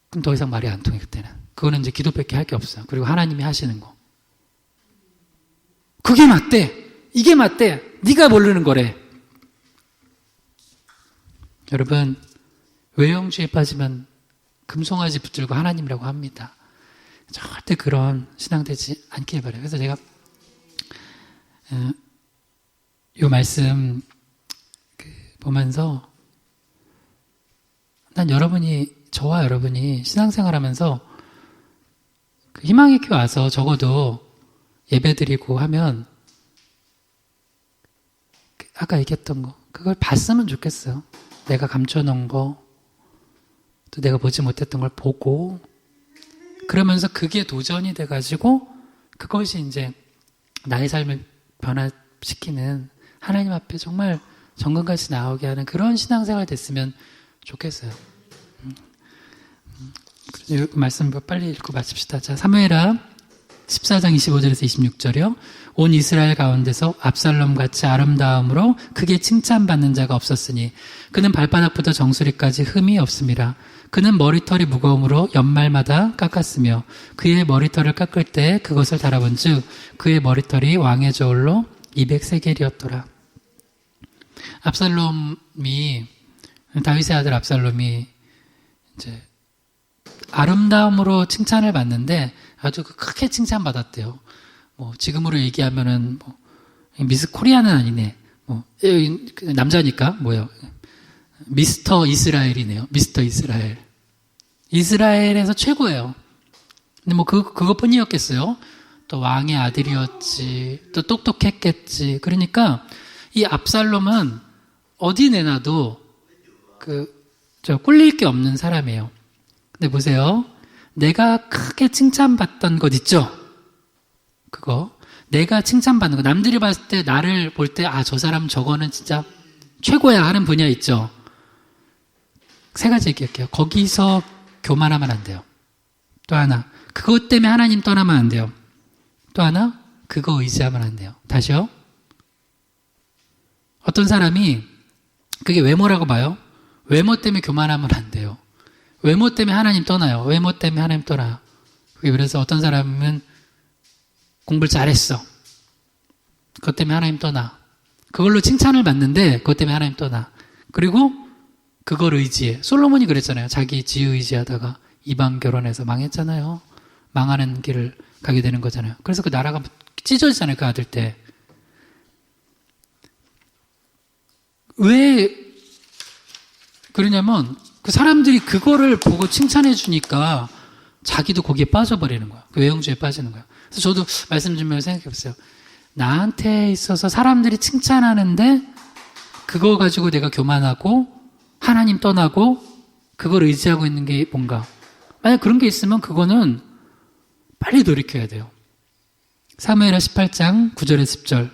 그럼 더 이상 말이 안 통해 그때는. 그거는 이제 기도밖에 할 게 없어요. 그리고 하나님이 하시는 거. 그게 맞대. 이게 맞대. 네가 모르는 거래. 여러분 외형주의에 빠지면 금송아지 붙들고 하나님이라고 합니다. 절대 그런 신앙 되지 않길 바라요. 그래서 제가 이 말씀 보면서 난 저와 여러분이 신앙생활하면서 희망의 교회 와서 적어도 예배드리고 하면 아까 얘기했던 거 그걸 봤으면 좋겠어요. 내가 감춰놓은 거 또 내가 보지 못했던 걸 보고 그러면서 그게 도전이 돼가지고 그것이 이제 나의 삶을 변화시키는 하나님 앞에 정말 정금같이 나오게 하는 그런 신앙생활 됐으면 좋겠어요. 이 말씀 빨리 읽고 마칩시다. 자, 사무엘하 14장 25절에서 26절이요. 온 이스라엘 가운데서 압살롬같이 아름다움으로 크게 칭찬받는 자가 없었으니 그는 발바닥부터 정수리까지 흠이 없습니다. 그는 머리털이 무거움으로 연말마다 깎았으며 그의 머리털을 깎을 때 그것을 달아본 즉 그의 머리털이 왕의 저울로 200세겔이었더라. 다윗의 아들 압살롬이 이제 아름다움으로 칭찬을 받는데 아주 크게 칭찬받았대요. 지금으로 얘기하면은 미스 코리아는 아니네. 남자니까 미스터 이스라엘이네요. 미스터 이스라엘. 이스라엘에서 최고예요. 근데 그것뿐이었겠어요. 또 왕의 아들이었지. 또 똑똑했겠지. 그러니까 이 압살롬은 어디 내놔도 꿀릴 게 없는 사람이에요. 근데 보세요. 내가 크게 칭찬받던 것 있죠? 그거. 내가 칭찬받는 거. 남들이 봤을 때 나를 볼 때 저 사람 저거는 진짜 최고야 하는 분야 있죠? 세 가지 얘기할게요. 거기서 교만하면 안 돼요. 또 하나. 그것 때문에 하나님 떠나면 안 돼요. 또 하나. 그거 의지하면 안 돼요. 다시요. 어떤 사람이 그게 외모라고 봐요. 외모 때문에 교만하면 안 돼요. 외모 때문에 하나님 떠나요. 외모 때문에 하나님 떠나요. 그래서 어떤 사람은 공부를 잘했어. 그것 때문에 하나님 떠나. 그걸로 칭찬을 받는데 그것 때문에 하나님 떠나. 그리고 그걸 의지해. 솔로몬이 그랬잖아요. 자기 지혜 의지하다가 이방 결혼해서 망했잖아요. 망하는 길을 가게 되는 거잖아요. 그래서 그 나라가 찢어지잖아요. 그 아들 때. 왜 그러냐면 그 사람들이 그거를 보고 칭찬해 주니까 자기도 거기에 빠져버리는 거야. 그 외형주의에 빠지는 거야. 그래서 저도 말씀 좀 생각해보세요. 나한테 있어서 사람들이 칭찬하는데 그거 가지고 내가 교만하고 하나님 떠나고 그걸 의지하고 있는 게 뭔가. 만약 그런 게 있으면 그거는 빨리 돌이켜야 돼요. 사무엘하 18장 9절에서 10절.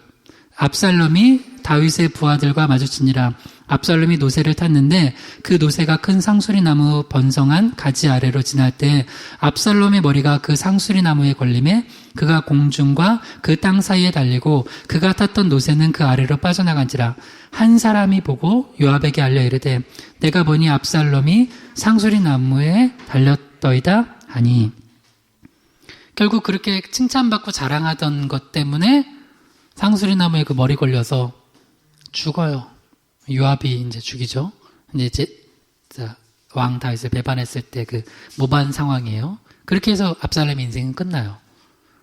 압살롬이 다윗의 부하들과 마주치니라. 압살롬이 노새를 탔는데 그 노새가 큰 상수리 나무 번성한 가지 아래로 지날 때 압살롬의 머리가 그 상수리 나무에 걸림에 그가 공중과 그 땅 사이에 달리고 그가 탔던 노새는 그 아래로 빠져나간지라. 한 사람이 보고 요압에게 알려 이르되 내가 보니 압살롬이 상수리 나무에 달렸더이다 하니. 결국 그렇게 칭찬받고 자랑하던 것 때문에 상수리 나무에 그 머리 걸려서 죽어요. 요압이 이제 죽이죠. 이제 왕 다윗을 배반했을 때 그 모반 상황이에요. 그렇게 해서 압살롬의 인생은 끝나요.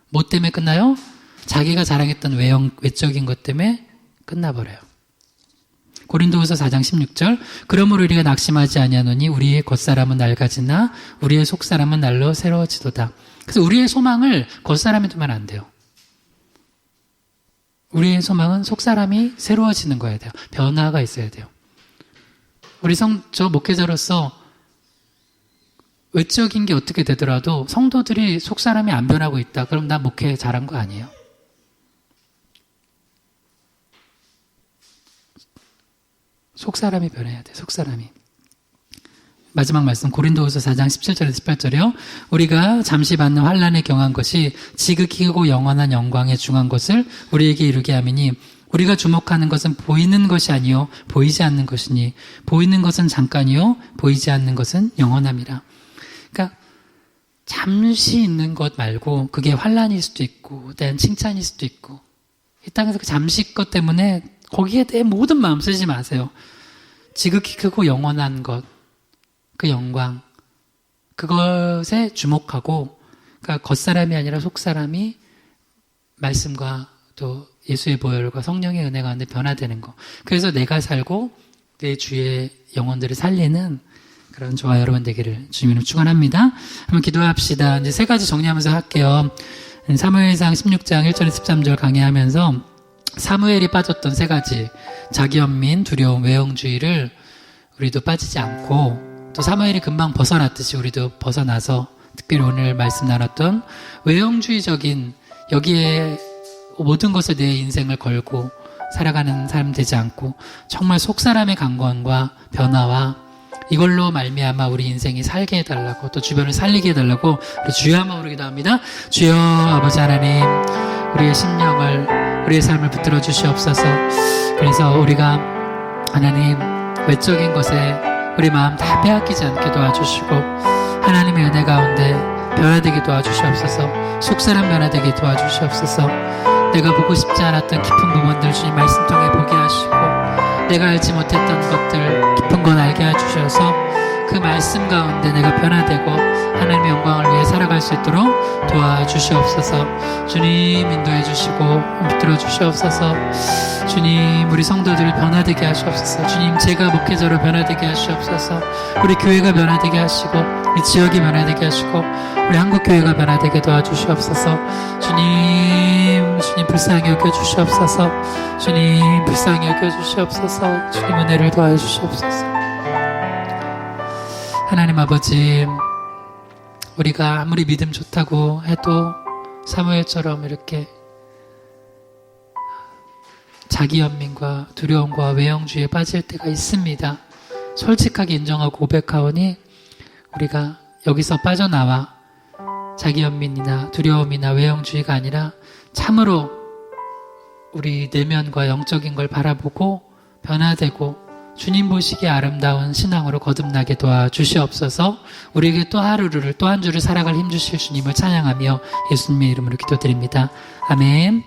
뭐 때문에 끝나요? 자기가 자랑했던 외적인 것 때문에 끝나버려요. 고린도후서 4장 16절. 그러므로 우리가 낙심하지 아니하노니 우리의 겉사람은 낡아지나 우리의 속사람은 날로 새로워지도다. 그래서 우리의 소망을 겉사람에 두면 안 돼요. 우리의 소망은 속사람이 새로워지는 거여야 돼요. 변화가 있어야 돼요. 저 목회자로서 외적인 게 어떻게 되더라도 성도들이 속사람이 안 변하고 있다. 그럼 나 목회 잘한 거 아니에요. 속사람이 변해야 돼. 속사람이. 마지막 말씀 고린도후서 4장 17절에서 18절이요. 우리가 잠시 받는 환난에 경한 것이 지극히 크고 영원한 영광에 중한 것을 우리에게 이루게 하미니 우리가 주목하는 것은 보이는 것이 아니요 보이지 않는 것이니 보이는 것은 잠깐이요 보이지 않는 것은 영원함이라. 그러니까 잠시 있는 것 말고 그게 환난일 수도 있고 대한 칭찬일 수도 있고 이 땅에서 그 잠시 것 때문에 거기에 대해 모든 마음 쓰지 마세요. 지극히 크고 영원한 것 그 영광, 그것에 주목하고, 그러니까 겉사람이 아니라 속사람이 말씀과 또 예수의 보혈과 성령의 은혜 가운데 변화되는 거. 그래서 내가 살고 내 주의 영혼들을 살리는 그런 저와 여러분 되기를 주님으로 축원합니다. 한번 기도합시다. 이제 세 가지 정리하면서 할게요. 사무엘상 16장 1절에서 13절 강의하면서 사무엘이 빠졌던 세 가지, 자기연민, 두려움, 외형주의를 우리도 빠지지 않고 또 사무엘이 금방 벗어났듯이 우리도 벗어나서 특별히 오늘 말씀 나눴던 외형주의적인 여기에 모든 것을 내 인생을 걸고 살아가는 사람 되지 않고 정말 속사람의 강건과 변화와 이걸로 말미암아 우리 인생이 살게 해달라고 또 주변을 살리게 해달라고 우리 주여 한번 부르기도 합니다. 주여 아버지 하나님 우리의 심령을 우리의 삶을 붙들어 주시옵소서. 그래서 우리가 하나님 외적인 것에 우리 마음 다 빼앗기지 않게 도와주시고 하나님의 은혜 가운데 변화되게 도와주시옵소서. 속사람 변화되게 도와주시옵소서. 내가 보고 싶지 않았던 깊은 부분들 주님 말씀 통해 보게 하시고 내가 알지 못했던 것들 깊은 건 알게 해주셔서 그 말씀 가운데 내가 변화되고 하나님의 영광을 위해 살아갈 수 있도록 도와주시옵소서. 주님 인도해 주시고 붙들어 주시옵소서. 주님 우리 성도들을 변화되게 하시옵소서. 주님 제가 목회자로 변화되게 하시옵소서. 우리 교회가 변화되게 하시고 우리 지역이 변화되게 하시고 우리 한국교회가 변화되게 도와주시옵소서. 주님 불쌍히 여겨주시옵소서. 주님 불쌍히 여겨주시옵소서. 주님 은혜를 도와주시옵소서. 하나님 아버지 우리가 아무리 믿음 좋다고 해도 사무엘처럼 이렇게 자기연민과 두려움과 외형주의에 빠질 때가 있습니다. 솔직하게 인정하고 고백하오니 우리가 여기서 빠져나와 자기연민이나 두려움이나 외형주의가 아니라 참으로 우리 내면과 영적인 걸 바라보고 변화되고 주님 보시기에 아름다운 신앙으로 거듭나게 도와주시옵소서. 우리에게 또 하루를 또 한 주를 살아갈 힘주실 주님을 찬양하며 예수님의 이름으로 기도드립니다. 아멘.